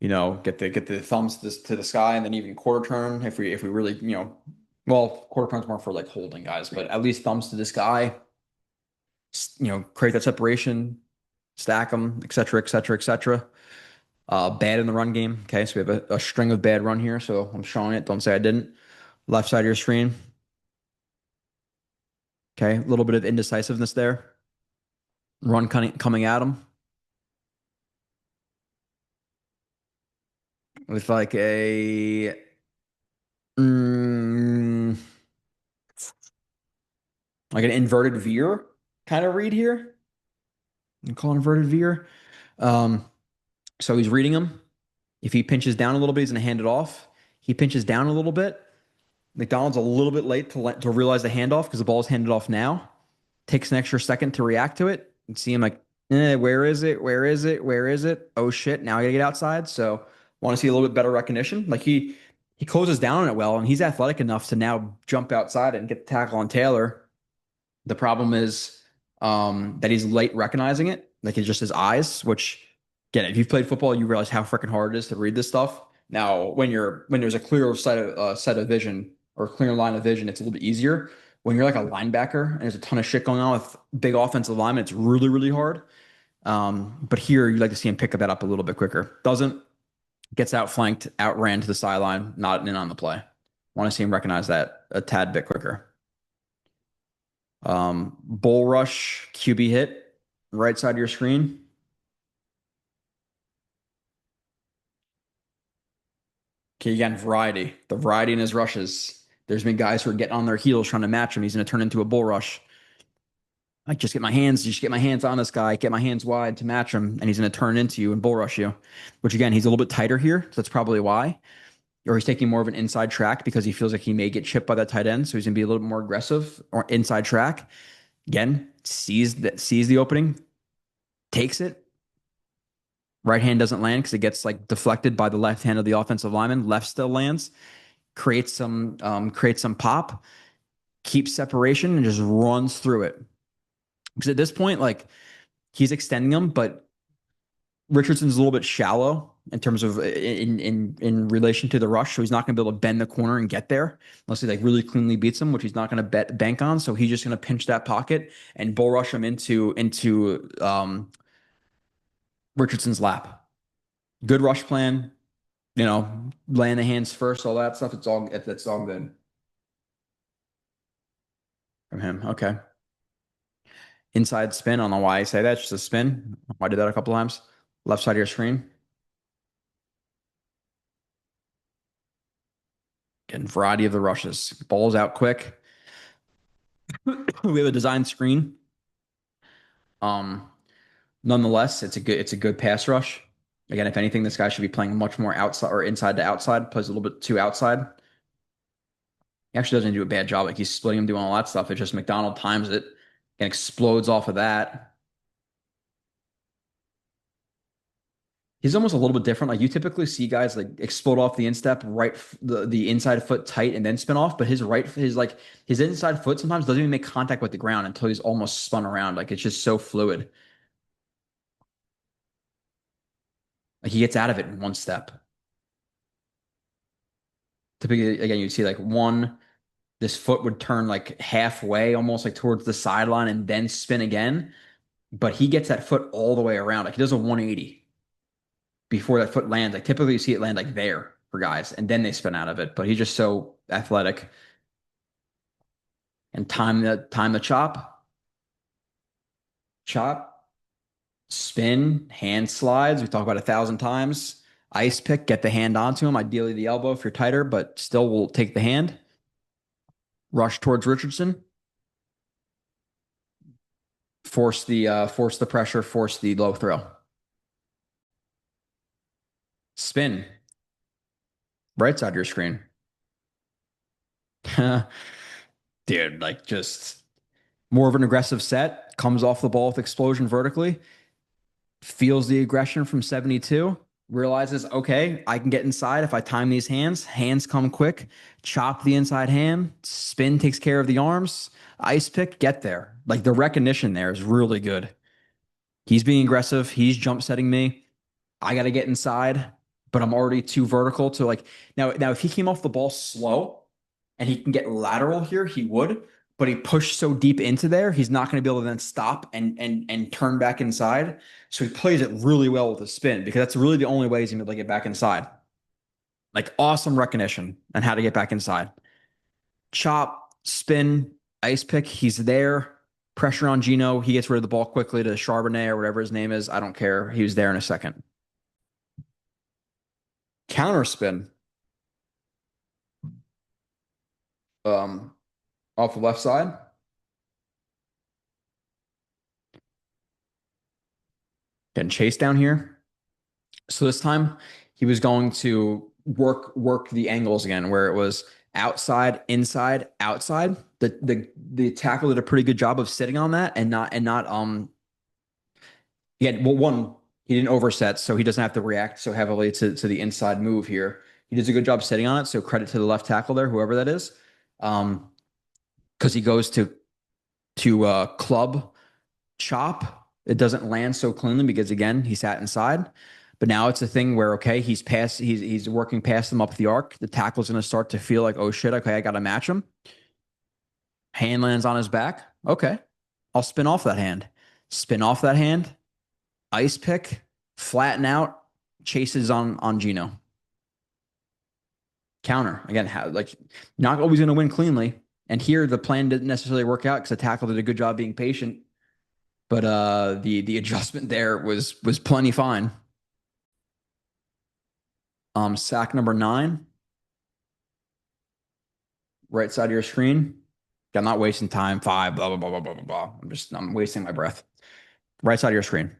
get the thumbs to the sky, and then even quarter turn if we really, well, quarter turn's more for like holding guys, but at least thumbs to the sky, create that separation, stack them, et cetera, et cetera, et cetera. Bad in the run game. Okay, so we have a string of bad run here, so I'm showing it. Don't say I didn't. Left side of your screen. Okay, a little bit of indecisiveness there. Run coming at him with mm, like an inverted veer kind of read here. You call it inverted veer. Um, so he's reading him. If he pinches down a little bit, he's going to hand it off. He pinches down a little bit. McDonald's a little bit late to realize the handoff because the ball's handed off now. Takes an extra second to react to it and see him like, where is it? Where is it? Where is it? Oh shit! Now I gotta get outside. So want to see a little bit better recognition. Like he closes down on it well, and he's athletic enough to now jump outside and get the tackle on Taylor. The problem is that he's late recognizing it. Like it's just his eyes, which again, if you've played football, you realize how freaking hard it is to read this stuff. Now, when there's a clear set of vision or clear line of vision, it's a little bit easier. When you're like a linebacker and there's a ton of shit going on with big offensive linemen, it's really, really hard. But here you like to see him pick that up a little bit quicker. Doesn't, gets outflanked, outran to the sideline, not in on the play. Want to see him recognize that a tad bit quicker. Bull rush QB hit, right side of your screen. Okay, again, variety. The variety in his rushes. There's been guys who are getting on their heels trying to match him. He's going to turn into a bull rush. Like just get my hands on this guy, get my hands wide to match him, and he's going to turn into you and bull rush you. Which again, he's a little bit tighter here, so that's probably why. Or he's taking more of an inside track because he feels like he may get chipped by that tight end, so he's going to be a little bit more aggressive or inside track. Again, sees the opening, takes it. Right hand doesn't land because it gets like deflected by the left hand of the offensive lineman. Left still lands, creates some pop, keeps separation, and just runs through it. Because at this point, like he's extending them, but Richardson's a little bit shallow in terms of in relation to the rush, so he's not going to be able to bend the corner and get there unless he like really cleanly beats him, which he's not going to bank on. So he's just going to pinch that pocket and bull rush him into Richardson's lap. Good rush plan, laying the hands first, all that stuff. That's all good from him. Okay. Inside spin. I don't know why I say that. It's just a spin. I did that a couple times. Left side of your screen. and variety of the rushes. Balls out quick. We have a design screen. Um, Nonetheless, it's a good pass rush. Again, if anything, this guy should be playing much more outside or inside to outside. Plays a little bit too outside. He actually doesn't do a bad job. Like he's splitting him, doing all that stuff. It's just McDonald times it and explodes off of that. He's almost a little bit different. Like you typically see guys like explode off the instep, the inside foot tight, and then spin off. But his inside foot sometimes doesn't even make contact with the ground until he's almost spun around. Like it's just so fluid. Like he gets out of it in one step. Typically, again, you'd see like one, this foot would turn like halfway, almost like towards the sideline, and then spin again. But he gets that foot all the way around. Like he does a 180 before that foot lands. Like typically you see it land like there for guys, and then they spin out of it. But he's just so athletic and time the chop, spin, hand slides. We talk about 1,000 times. Ice pick, get the hand onto him. Ideally the elbow if you're tighter, but still will take the hand. Rush towards Richardson. Force the pressure, force the low throw. Spin. Right side of your screen. Dude, like just more of an aggressive set, comes off the ball with explosion vertically, feels the aggression from 72, realizes, okay, I can get inside if I time these hands. Hands come quick, chop the inside hand, spin takes care of the arms, ice pick, get there. Like the recognition there is really good. He's being aggressive, he's jump setting me. I got to get inside, but I'm already too vertical to like now if he came off the ball slow and he can get lateral here, he would, but he pushed so deep into there, he's not going to be able to then stop and turn back inside. So he plays it really well with a spin because that's really the only way he's going to be able to get back inside. Like awesome recognition and how to get back inside. Chop, spin, ice pick, he's there. Pressure on Gino. He gets rid of the ball quickly to Charbonnet or whatever his name is. I don't care. He was there in a second. Counter spin. Um, Off the left side. Getting chased down here. So this time he was going to work the angles again, where it was outside, inside, outside. The tackle did a pretty good job of sitting on that and not well, one, he didn't overset, so he doesn't have to react so heavily to the inside move here. He does a good job sitting on it, so credit to the left tackle there, whoever that is. Because he goes to club chop. It doesn't land so cleanly because again, he sat inside. But now it's a thing where okay, he's working past him up the arc. The tackle's gonna start to feel like, oh shit, okay, I gotta match him. Hand lands on his back. Okay. I'll spin off that hand. Spin off that hand. Ice pick, flatten out, chases on Gino. Counter. Again, like not always gonna win cleanly. And here the plan didn't necessarily work out because the tackle did a good job being patient. But the adjustment there was plenty fine. Sack number 9. Right side of your screen. I'm not wasting time. 5, blah, blah, blah, blah, blah, blah, blah. I'm wasting my breath. Right side of your screen.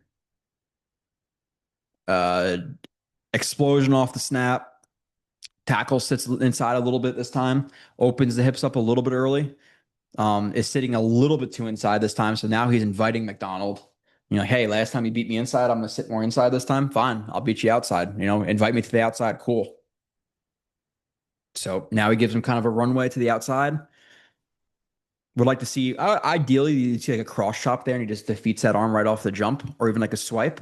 Uh, Explosion off the snap. Tackle sits inside a little bit this time. Opens the hips up a little bit early. Is sitting a little bit too inside this time. So now he's inviting McDonald. You know, hey, last time you beat me inside, I'm going to sit more inside this time. Fine. I'll beat you outside. You know, invite me to the outside. Cool. So now he gives him kind of a runway to the outside. Would like to see, ideally, you see like a cross chop there and he just defeats that arm right off the jump or even like a swipe.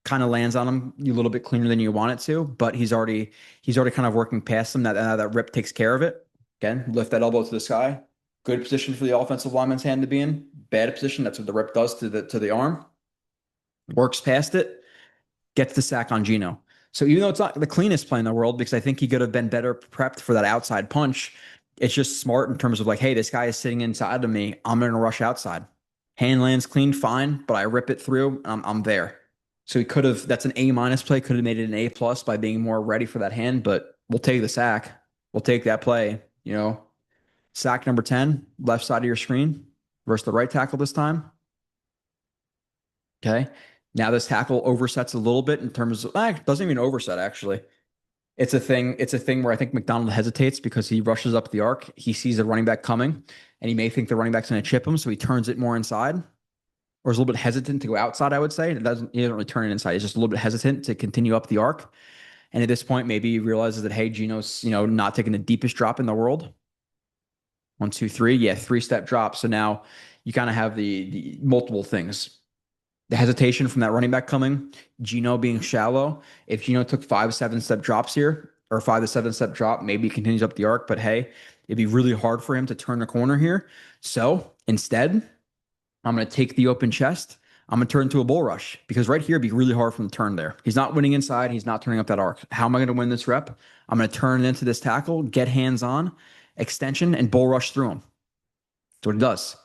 Kind of lands on him a little bit cleaner than you want it to, but he's already kind of working past him. That rip takes care of it. Again, lift that elbow to the sky. Good position for the offensive lineman's hand to be in. Bad position. That's what the rip does to the arm. Works past it. Gets the sack on Gino. So even though it's not the cleanest play in the world, because I think he could have been better prepped for that outside punch, it's just smart in terms of like, hey, this guy is sitting inside of me. I'm going to rush outside. Hand lands clean, fine, but I rip it through. I'm there. So he could have, that's an A- play, could have made it an A+ by being more ready for that hand, but we'll take the sack. We'll take that play, sack number 10, left side of your screen versus the right tackle this time. Okay. Now this tackle oversets a little bit in terms of, doesn't even overset actually. It's a thing where I think McDonald hesitates because he rushes up the arc. He sees the running back coming and he may think the running back's going to chip him. So he turns it more inside or is a little bit hesitant to go outside, I would say. He doesn't really turn it inside. He's just a little bit hesitant to continue up the arc. And at this point, maybe he realizes that, hey, Gino's, not taking the deepest drop in the world. 1, 2, 3. Yeah, three-step drop. So now you kind of have the multiple things. The hesitation from that running back coming, Gino being shallow. If Gino took 5, 7-step drops here, or 5 to 7-step drop, maybe he continues up the arc, but hey, it'd be really hard for him to turn the corner here. So instead, I'm going to take the open chest. I'm going to turn into a bull rush because right here it'd be really hard for him to turn there. He's not winning inside. He's not turning up that arc. How am I going to win this rep? I'm going to turn it into this tackle, get hands on, extension, and bull rush through him. That's what it does.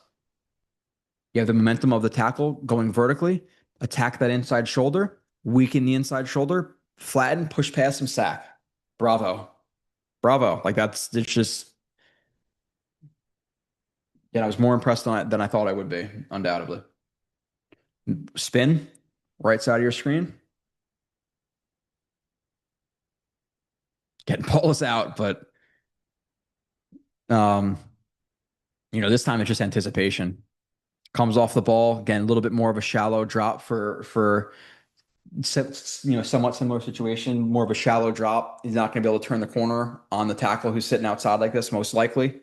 You have the momentum of the tackle going vertically, attack that inside shoulder, weaken the inside shoulder, flatten, push past him, sack. Bravo. Bravo. Like it's just, I was more impressed than I thought I would be, undoubtedly. Spin, right side of your screen. Getting Paulus out, but um, this time it's just anticipation. Comes off the ball again, a little bit more of a shallow drop for somewhat similar situation, more of a shallow drop. He's not going to be able to turn the corner on the tackle who's sitting outside like this, most likely.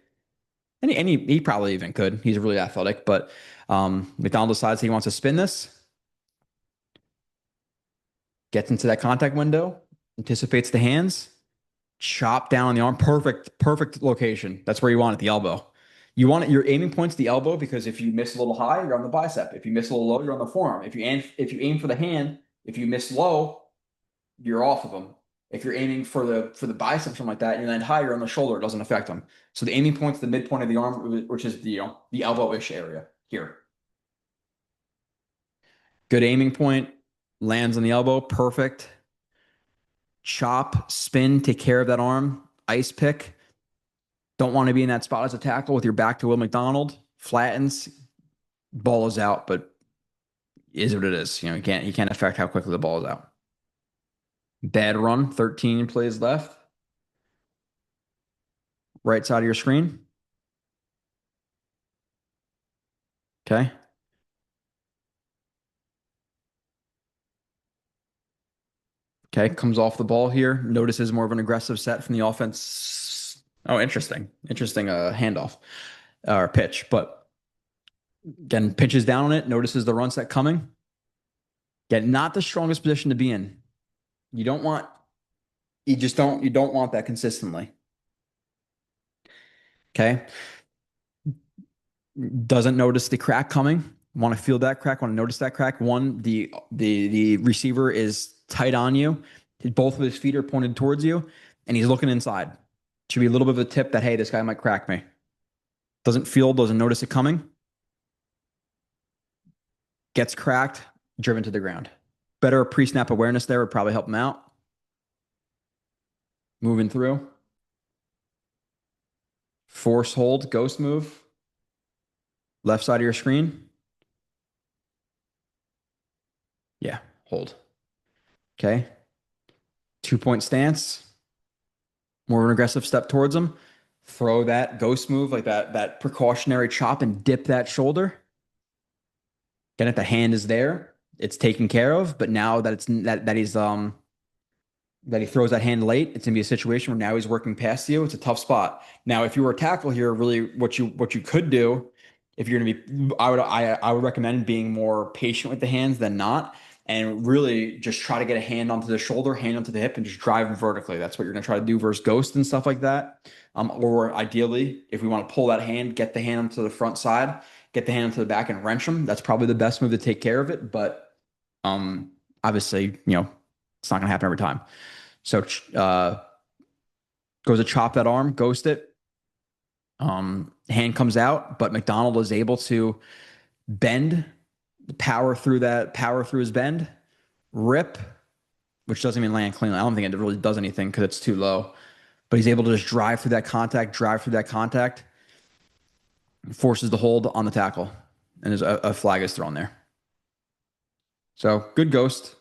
And he probably even could. He's really athletic, but McDonald decides he wants to spin this, gets into that contact window, anticipates the hands, chop down on the arm. Perfect location. That's where you want it, the elbow. You want it, your aiming point's the elbow because if you miss a little high, you're on the bicep. If you miss a little low, you're on the forearm. If you aim for the hand, if you miss low, you're off of them. If you're aiming for the bicep, something like that, and you land high, you're on the shoulder. It doesn't affect them. So the aiming point's the midpoint of the arm, which is the elbow-ish area here. Good aiming point, lands on the elbow, perfect. Chop, spin, take care of that arm. Ice pick. Don't want to be in that spot as a tackle with your back to Will McDonald. Flattens, ball is out, but is what it is. You can't affect how quickly the ball is out. Bad run, 13 plays left. Right side of your screen. Okay. Okay, comes off the ball here. Notices more of an aggressive set from the offense. Oh, interesting. Interesting handoff or pitch. But again, pitches down on it, notices the run set coming. Again, not the strongest position to be in. You don't want that consistently. Okay. Doesn't notice the crack coming. Want to feel that crack, want to notice that crack. One, the receiver is tight on you. Both of his feet are pointed towards you, and he's looking inside. Should be a little bit of a tip that, hey, this guy might crack me. Doesn't notice it coming. Gets cracked, driven to the ground. Better pre-snap awareness there would probably help him out. Moving through. Force hold, ghost move. Left side of your screen. Yeah, hold. Okay. 2-point stance. More of an aggressive step towards him. Throw that ghost move, like that precautionary chop and dip that shoulder. Again, if the hand is there, it's taken care of. But now that he throws that hand late, it's gonna be a situation where now he's working past you. It's a tough spot. Now, if you were a tackle here, really what you could do, if you're gonna be, I would recommend being more patient with the hands than not, and really just try to get a hand onto the shoulder, hand onto the hip, and just drive them vertically. That's what you're gonna try to do versus ghost and stuff like that. Or ideally, if we want to pull that hand, get the hand onto the front side, get the hand onto the back and wrench them. That's probably the best move to take care of it. But obviously, it's not gonna happen every time. So goes to chop that arm, ghost it. Hand comes out, but McDonald is able to bend, power through his bend, rip, which doesn't even land cleanly. I don't think it really does anything because it's too low. but he's able to just drive through that contact, forces the hold on the tackle, and there's a flag is thrown there. So good ghost.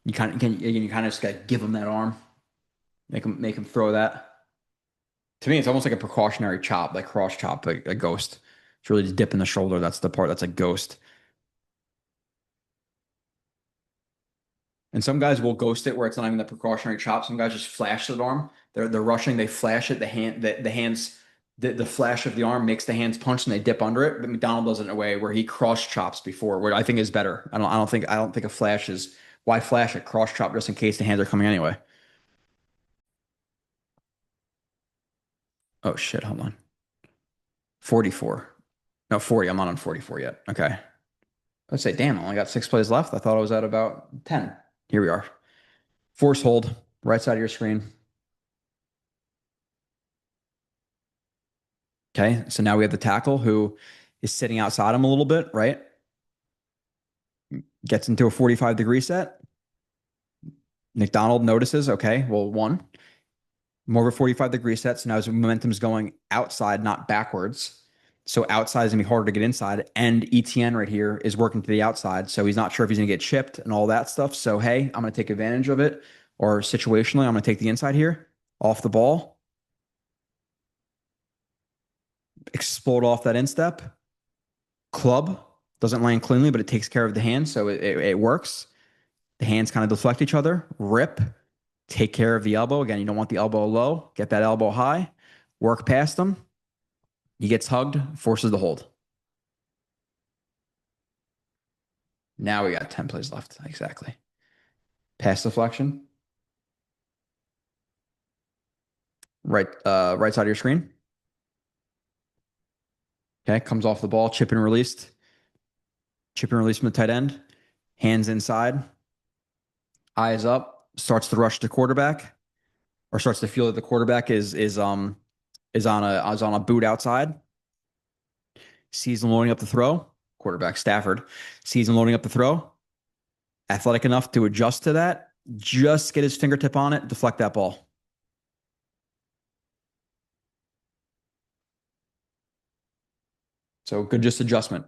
You kind of just gotta give him that arm, make him throw that. To me, it's almost like a precautionary chop, like cross chop, like a ghost. It's really just dipping the shoulder. That's the part that's a ghost. And some guys will ghost it where it's not even the precautionary chop. Some guys just flash the arm. They're rushing, they flash it. The hands, the flash of the arm makes the hands punch and they dip under it. But McDonald does it in a way where he cross chops before, where I think is better. I don't think a flash is why flash it, cross chop just in case the hands are coming anyway. Oh shit, hold on. 44. No, 40. I'm not on 44 yet. Okay. Let's say, damn, I only got 6 plays left. I thought I was at about 10. Here we are. Force hold, right side of your screen. Okay, so now we have the tackle who is sitting outside him a little bit, right? Gets into a 45-degree set. McDonald notices, okay, well, one, more of a 45-degree set. So now his momentum's going outside, not backwards. So outside is going to be harder to get inside. And ETN right here is working to the outside. So he's not sure if he's going to get chipped and all that stuff. So, hey, I'm going to take advantage of it. Or situationally, I'm going to take the inside here, off the ball, explode off that instep. Club doesn't land cleanly, but it takes care of the hand. So it works. The hands kind of deflect each other. Rip. Take care of the elbow. Again, you don't want the elbow low. Get that elbow high. Work past them. He gets hugged, forces the hold. Now we got 10 plays left. Exactly. Pass deflection. Right side of your screen. Okay, comes off the ball, chip and released. Chip and release from the tight end. Hands inside. Eyes up. Starts to rush the quarterback, or starts to feel that the quarterback is on a boot outside. Sees him loading up the throw. Quarterback Stafford sees him loading up the throw. Athletic enough to adjust to that. Just get his fingertip on it, deflect that ball. So good, just adjustment.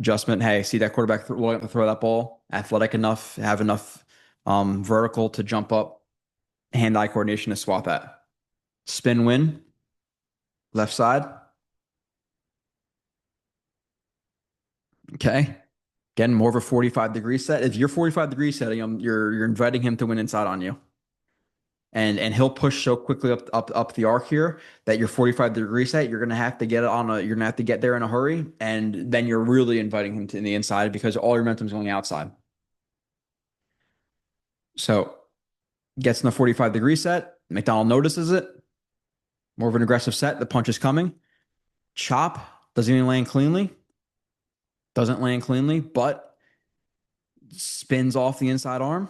Adjustment. Hey, see that quarterback loading up to throw that ball. Athletic enough, have enough vertical to jump up. Hand-eye coordination to swat that. Spin win. Left side. Okay. Again, more of a 45-degree set. If you're 45-degree setting him, you're inviting him to win inside on you. And he'll push so quickly up the arc here that your 45-degree set, you're gonna have to you're gonna have to get there in a hurry, and then you're really inviting him to the inside because all your momentum's going outside. So gets in the 45-degree set. McDonald notices it. More of an aggressive set. The punch is coming. Chop doesn't even land cleanly. Doesn't land cleanly, but spins off the inside arm.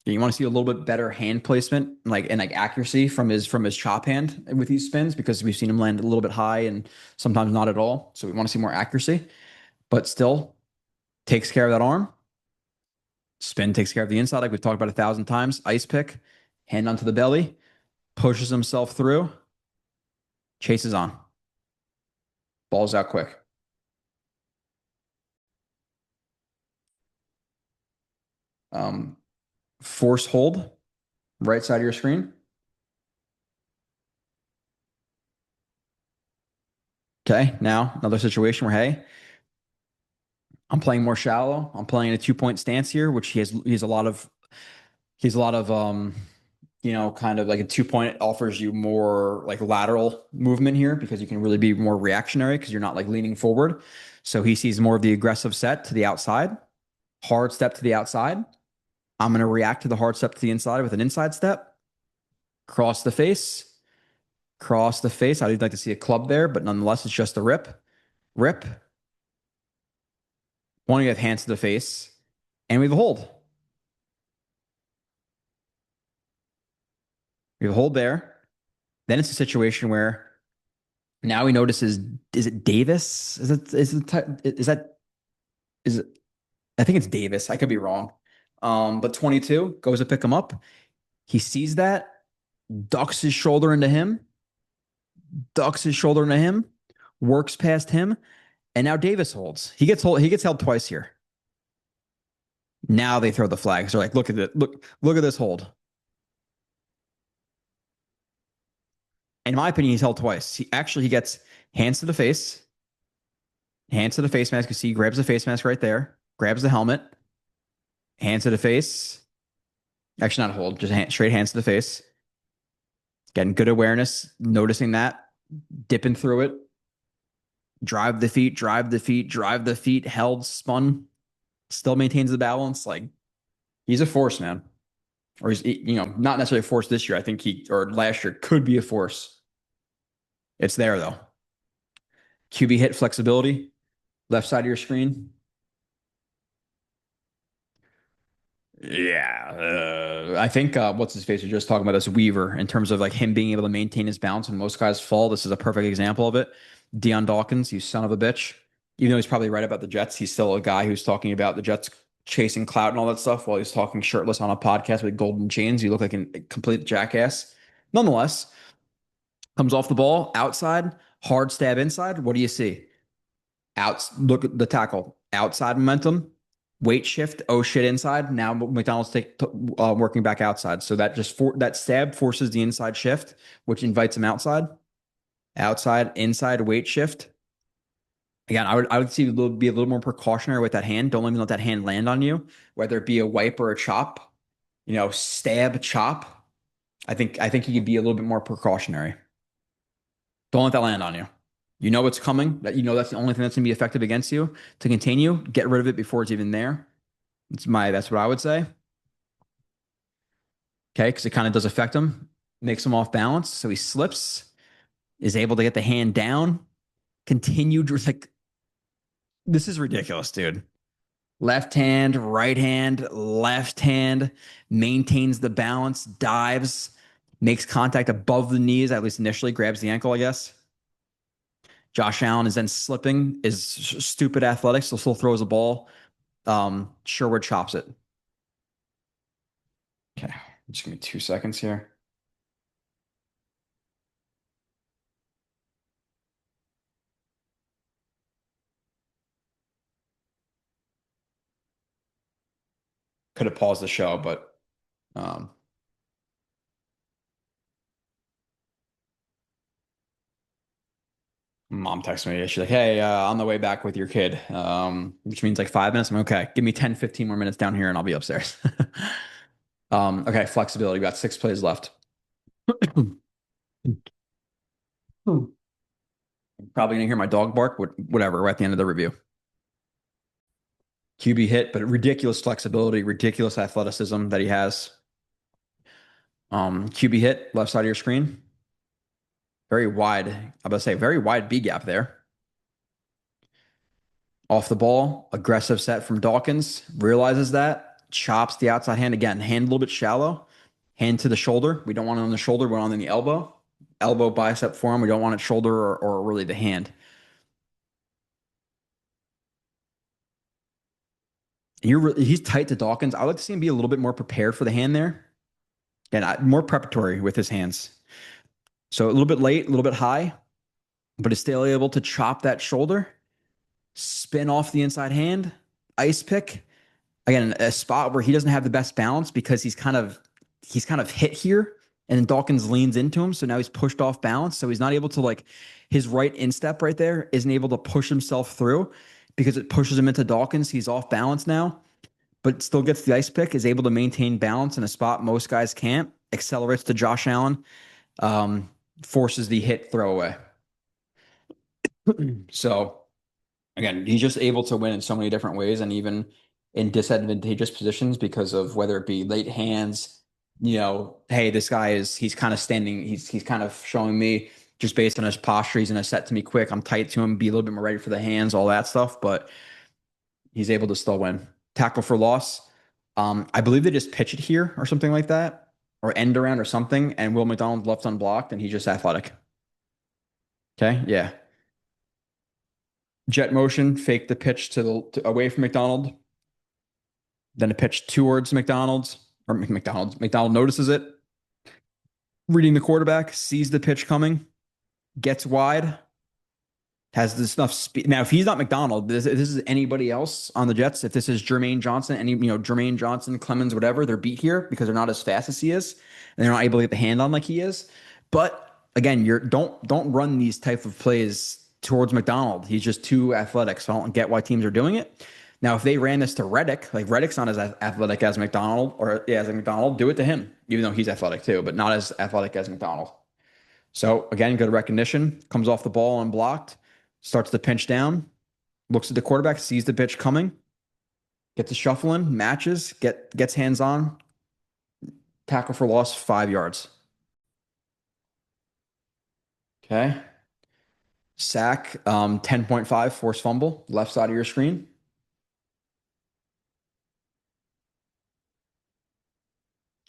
You want to see a little bit better hand placement, and accuracy from his chop hand with these spins, because we've seen him land a little bit high and sometimes not at all. So we want to see more accuracy, but still takes care of that arm. Spin takes care of the inside, like we've talked about 1,000 times. Ice pick, hand onto the belly, pushes himself through, chases on. Balls out quick. Force hold, right side of your screen. Okay, now another situation where, hey, I'm playing more shallow. I'm playing a 2-point stance here, which he's a lot of kind of like a 2-point offers you more like lateral movement here because you can really be more reactionary because you're not like leaning forward. So he sees more of the aggressive set to the outside, hard step to the outside. I'm going to react to the hard step to the inside with an inside step, cross the face, cross the face. I'd like to see a club there, but nonetheless, it's just a rip, rip. One, you have hands to the face, and we have a hold. We have a hold there. Then it's a situation where now he notices, is it Davis? Is it, I think it's Davis. I could be wrong. But 22 goes to pick him up. He sees that, ducks his shoulder into him, ducks his shoulder into him, works past him, and now Davis holds. He gets held twice here. Now they throw the flags. They're like, look at it, look at this hold. In my opinion, he's held twice. He gets hands to the face, hands to the face mask. You see, he grabs the face mask right there, grabs the helmet, hands to the face. Actually, not hold, just straight hands to the face. Getting good awareness, noticing that, dipping through it, drive the feet, drive the feet, drive the feet, held, spun, still maintains the balance. Like he's a force, man. Or he's, not necessarily a force this year. I think or last year could be a force. It's there though. QB hit flexibility, left side of your screen. Yeah, I think what's his face? We are just talking about this Weaver in terms of like him being able to maintain his balance when most guys fall. This is a perfect example of it. Deion Dawkins, you son of a bitch. Even though he's probably right about the Jets, he's still a guy who's talking about the Jets chasing clout and all that stuff while he's talking shirtless on a podcast with golden chains. You look like a complete jackass. Nonetheless, comes off the ball outside, hard stab inside. What do you see? Look at the tackle, outside momentum, weight shift. Oh shit, inside. Now McDonald's working back outside. So that stab forces the inside shift, which invites him outside. Outside, inside, weight shift. Again, I would see be a little more precautionary with that hand. Don't even let that hand land on you, whether it be a wipe or a chop. Stab, chop. I think you could be a little bit more precautionary. Don't let that land on you. You know it's coming. That's the only thing that's gonna be effective against you. To contain you, get rid of it before it's even there. That's what I would say. Okay, because it kind of does affect him, makes him off balance. So he slips, is able to get the hand down, continued like this is ridiculous, dude. Left hand, right hand, left hand, maintains the balance, dives, makes contact above the knees, at least initially, grabs the ankle, I guess. Josh Allen is then slipping, is stupid athletics, so still throws a ball. Sherwood chops it. Okay, just give me 2 seconds here. Could have paused the show, but um, mom texted me. She's like, hey, on the way back with your kid, which means like 5 minutes. I'm okay. Give me 10, 15 more minutes down here and I'll be upstairs. Okay, flexibility. We got 6 plays left. Probably gonna hear my dog bark, whatever, we're at the end of the review. QB hit, but ridiculous flexibility, ridiculous athleticism that he has. QB hit, left side of your screen. Very wide. I'm about to say very wide B gap there. Off the ball, aggressive set from Dawkins. Realizes that, chops the outside hand again. Hand a little bit shallow. Hand to the shoulder. We don't want it on the shoulder. We want it on the elbow. Elbow bicep form. We don't want it shoulder or really the hand. He's tight to Dawkins. I would like to see him be a little bit more prepared for the hand there. And more preparatory with his hands. So a little bit late, a little bit high, but is still able to chop that shoulder, spin off the inside hand, ice pick. Again, a spot where he doesn't have the best balance because he's kind of hit here, and then Dawkins leans into him, so now he's pushed off balance, so he's not able to his right instep right there isn't able to push himself through because it pushes him into Dawkins. He's off balance now, but still gets the ice pick, is able to maintain balance in a spot most guys can't. Accelerates to Josh Allen, um, forces the hit throwaway. So again, he's just able to win in so many different ways and even in disadvantageous positions because of whether it be late hands, hey, this guy he's kind of standing, he's kind of showing me just based on his posture, he's going to set to me quick. I'm tight to him, be a little bit more ready for the hands, all that stuff, but he's able to still win. Tackle for loss. I believe they just pitch it here or something like that, or end around or something, and Will McDonald left unblocked, and he's just athletic. Okay, yeah. Jet motion, fake the pitch away from McDonald, then a pitch towards McDonald's, or McDonald. McDonald notices it, reading the quarterback, sees the pitch coming, gets wide, has this enough speed. Now, if he's not McDonald, this is anybody else on the Jets. If this is Jermaine Johnson, Jermaine Johnson, Clemens, whatever, they're beat here because they're not as fast as he is, and they're not able to get the hand on like he is. But again, you're don't run these type of plays towards McDonald. He's just too athletic. So I don't get why teams are doing it. Now, if they ran this to Reddick, like Reddick's not as athletic as McDonald, or yeah, as a McDonald, do it to him, even though he's athletic too, but not as athletic as McDonald. So again, good recognition, comes off the ball unblocked, starts to pinch down, looks at the quarterback, sees the pitch coming, gets a shuffle in, matches, gets hands on, tackle for loss, 5 yards. Okay. Sack, 10.5, force fumble, left side of your screen.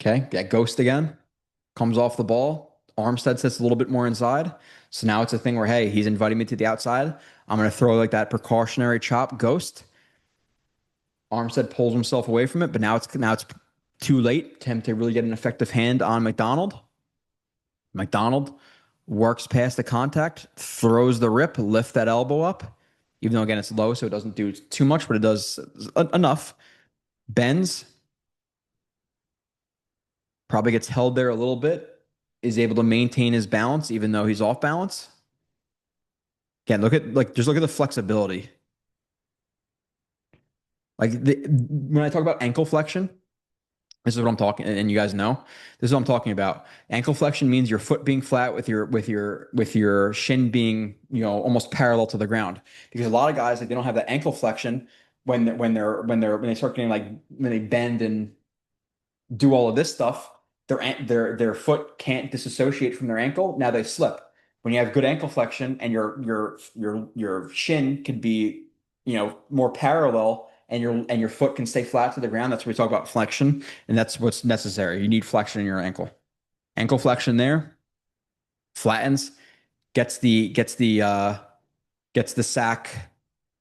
Okay. Get ghost again. Comes off the ball. Armstead sits a little bit more inside. So now it's a thing where, hey, he's inviting me to the outside. I'm going to throw like that precautionary chop ghost. Armstead pulls himself away from it, but now it's too late to him to really get an effective hand on McDonald. McDonald works past the contact, throws the rip, lift that elbow up, even though again it's low, so it doesn't do too much, but it does enough. Bends, probably gets held there a little bit, is able to maintain his balance even though he's off balance. Again, just look at the flexibility. When I talk about ankle flexion, this is what I'm talking, and you guys know this is what I'm talking about. Ankle flexion means your foot being flat with your shin being almost parallel to the ground. Because a lot of guys, if they don't have that ankle flexion when they start getting like when they bend and do all of this stuff, their foot can't disassociate from their ankle. Now they slip. When you have good ankle flexion and your shin could be more parallel and your foot can stay flat to the ground. That's what we talk about flexion, and that's what's necessary. You need flexion in your ankle. Ankle flexion there flattens, gets the sack,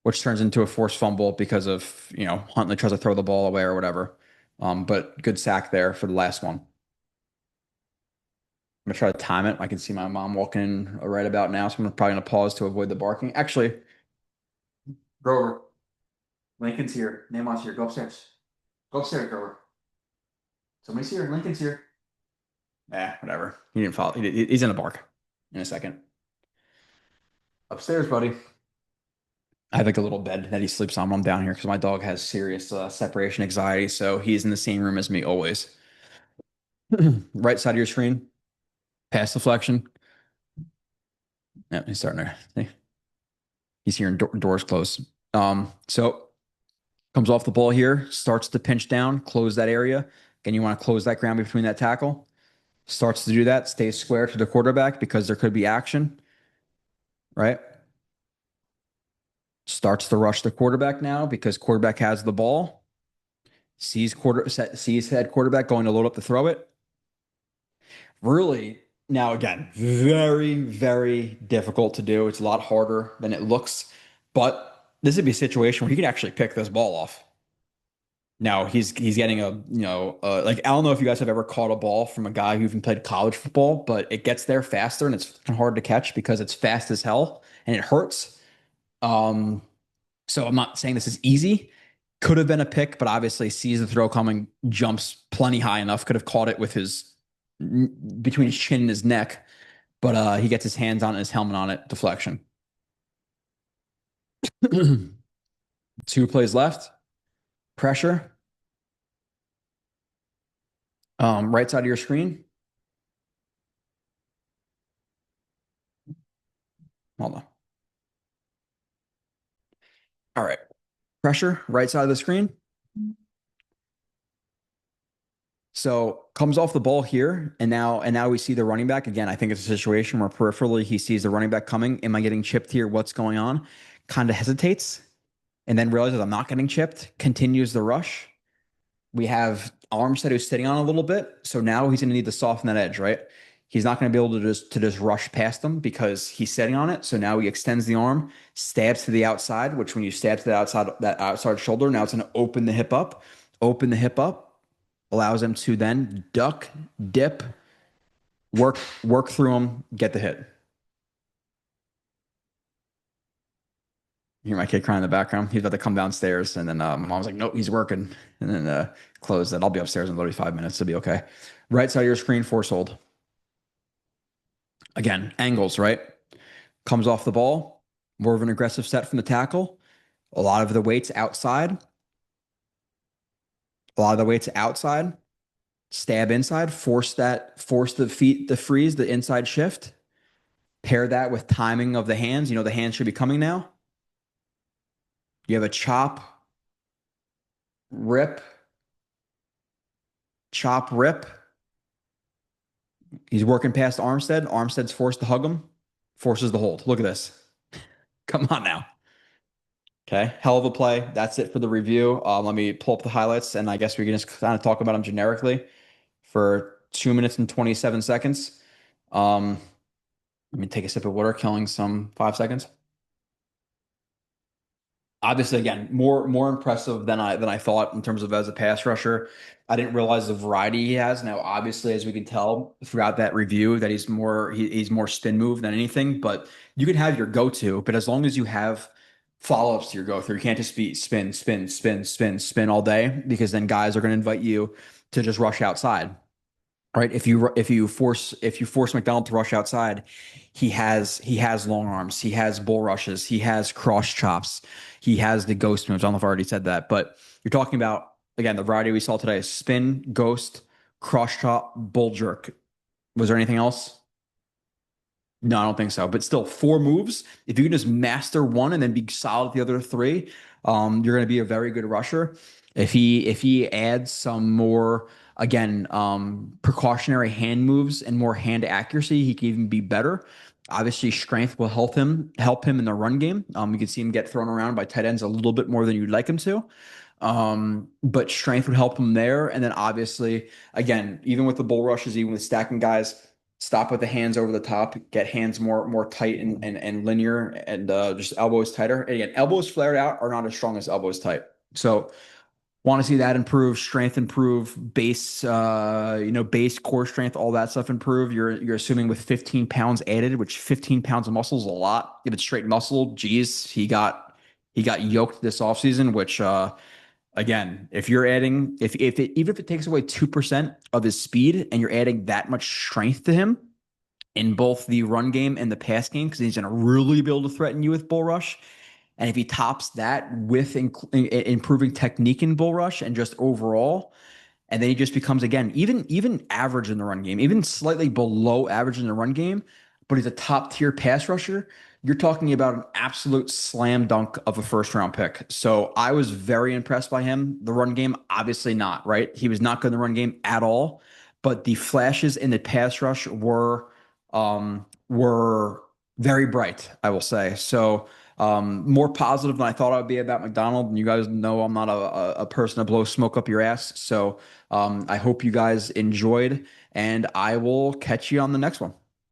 which turns into a forced fumble because of Huntley tries to throw the ball away or whatever. But good sack there for the last one. I'm gonna try to time it. I can see my mom walking in right about now, so probably gonna pause to avoid the barking. Actually, Grover, Lincoln's here. Neymar's here. Go upstairs. Go upstairs, Grover. Somebody's here. Lincoln's here. Whatever. He didn't follow. He's in a bark in a second. Upstairs, buddy. I have like a little bed that he sleeps on when I'm down here because my dog has serious separation anxiety. So he's in the same room as me always. Right side of your screen, pass deflection. Yeah, he's starting to. He's hearing doors close. So comes off the ball here, starts to pinch down, close that area. Again, you want to close that ground between that tackle. Starts to do that, stays square to the quarterback because there could be action, right? Starts to rush the quarterback now because quarterback has the ball. Sees head quarterback going to load up to throw it. Really, now again, very, very difficult to do. It's a lot harder than it looks, but this would be a situation where he could actually pick this ball off. Now he's getting like I don't know if you guys have ever caught a ball from a guy who even played college football, but it gets there faster and it's hard to catch because it's fast as hell and it hurts. Um, so I'm not saying this is easy. Could have been a pick, but obviously sees the throw coming, jumps plenty high enough, could have caught it with his between his chin and his neck, but he gets his hands on it, his helmet on it, deflection. 2 plays left, pressure. Right side of your screen. Hold on. All right. Pressure, right side of the screen. So comes off the ball here, and now we see the running back. Again, I think it's a situation where peripherally he sees the running back coming. Am I getting chipped here? What's going on? Kind of hesitates, and then realizes I'm not getting chipped, continues the rush. We have Armstead who's sitting on a little bit. So now he's going to need to soften that edge, right? He's not going to be able to just rush past him because he's sitting on it. So now he extends the arm, stabs to the outside, which when you stab to the outside, that outside shoulder, now it's going to open the hip up, allows him to then duck, dip, work through him, get the hit. You hear my kid crying in the background. He's about to come downstairs, and then my mom's like, "Nope, he's working," and then closed it. I'll be upstairs in literally 5 minutes. It'll be okay. Right side of your screen, force hold. Again, angles, right? Comes off the ball, more of an aggressive set from the tackle. A lot of the weights outside. A lot of the weights outside. Stab inside. Force the feet, the freeze, the inside shift. Pair that with timing of the hands. You know the hands should be coming now. You have a rip, rip. He's working past Armstead. Armstead's forced to hug him, forces the hold. Look at this. Come on now. Okay. Hell of a play. That's it for the review. Let me pull up the highlights, and I guess we can just kind of talk about them generically for 2 minutes and 27 seconds. Let me take a sip of water, killing some 5 seconds. Obviously, again, more impressive than I thought in terms of as a pass rusher. I didn't realize the variety he has. Now, obviously, as we can tell throughout that review, that he's more spin move than anything. But you can have your go-to, but as long as you have follow-ups to your go-through, you can't just be spin, spin, spin, spin, spin all day, because then guys are going to invite you to just rush outside. Right? If you force McDonald to rush outside, he has long arms, he has bull rushes, he has cross chops, he has the ghost moves. I don't know if I already said that, but you're talking about, again, the variety we saw today is spin, ghost, cross chop, bull jerk. Was there anything else? No, I don't think so. But still, four moves. If you can just master one and then be solid at the other three, you're going to be a very good rusher. If he adds some more, again, precautionary hand moves and more hand accuracy, he can even be better. Obviously, strength will help him in the run game. You can see him get thrown around by tight ends a little bit more than you'd like him to. But strength would help him there. And then obviously, again, even with the bull rushes, even with stacking guys, stop with the hands over the top, get hands more tight and linear, and just elbows tighter. And again, elbows flared out are not as strong as elbows tight. So want to see that improve, strength improve, base core strength, all that stuff improve. You're assuming with 15 pounds added, which 15 pounds of muscle is a lot. If it's straight muscle, geez, he got yoked this offseason, which again, if you're adding, even if it takes away 2% of his speed and you're adding that much strength to him in both the run game and the pass game, because he's going to really be able to threaten you with bull rush. And if he tops that with improving technique in bull rush and just overall, and then he just becomes, again, even average in the run game, even slightly below average in the run game, but he's a top tier pass rusher. You're talking about an absolute slam dunk of a first round pick. So I was very impressed by him. The run game, obviously not, right? He was not good in the run game at all, but the flashes in the pass rush were very bright, I will say. So more positive than I thought I would be about McDonald. And you guys know I'm not a person to blow smoke up your ass. So I hope you guys enjoyed, and I will catch you on the next one.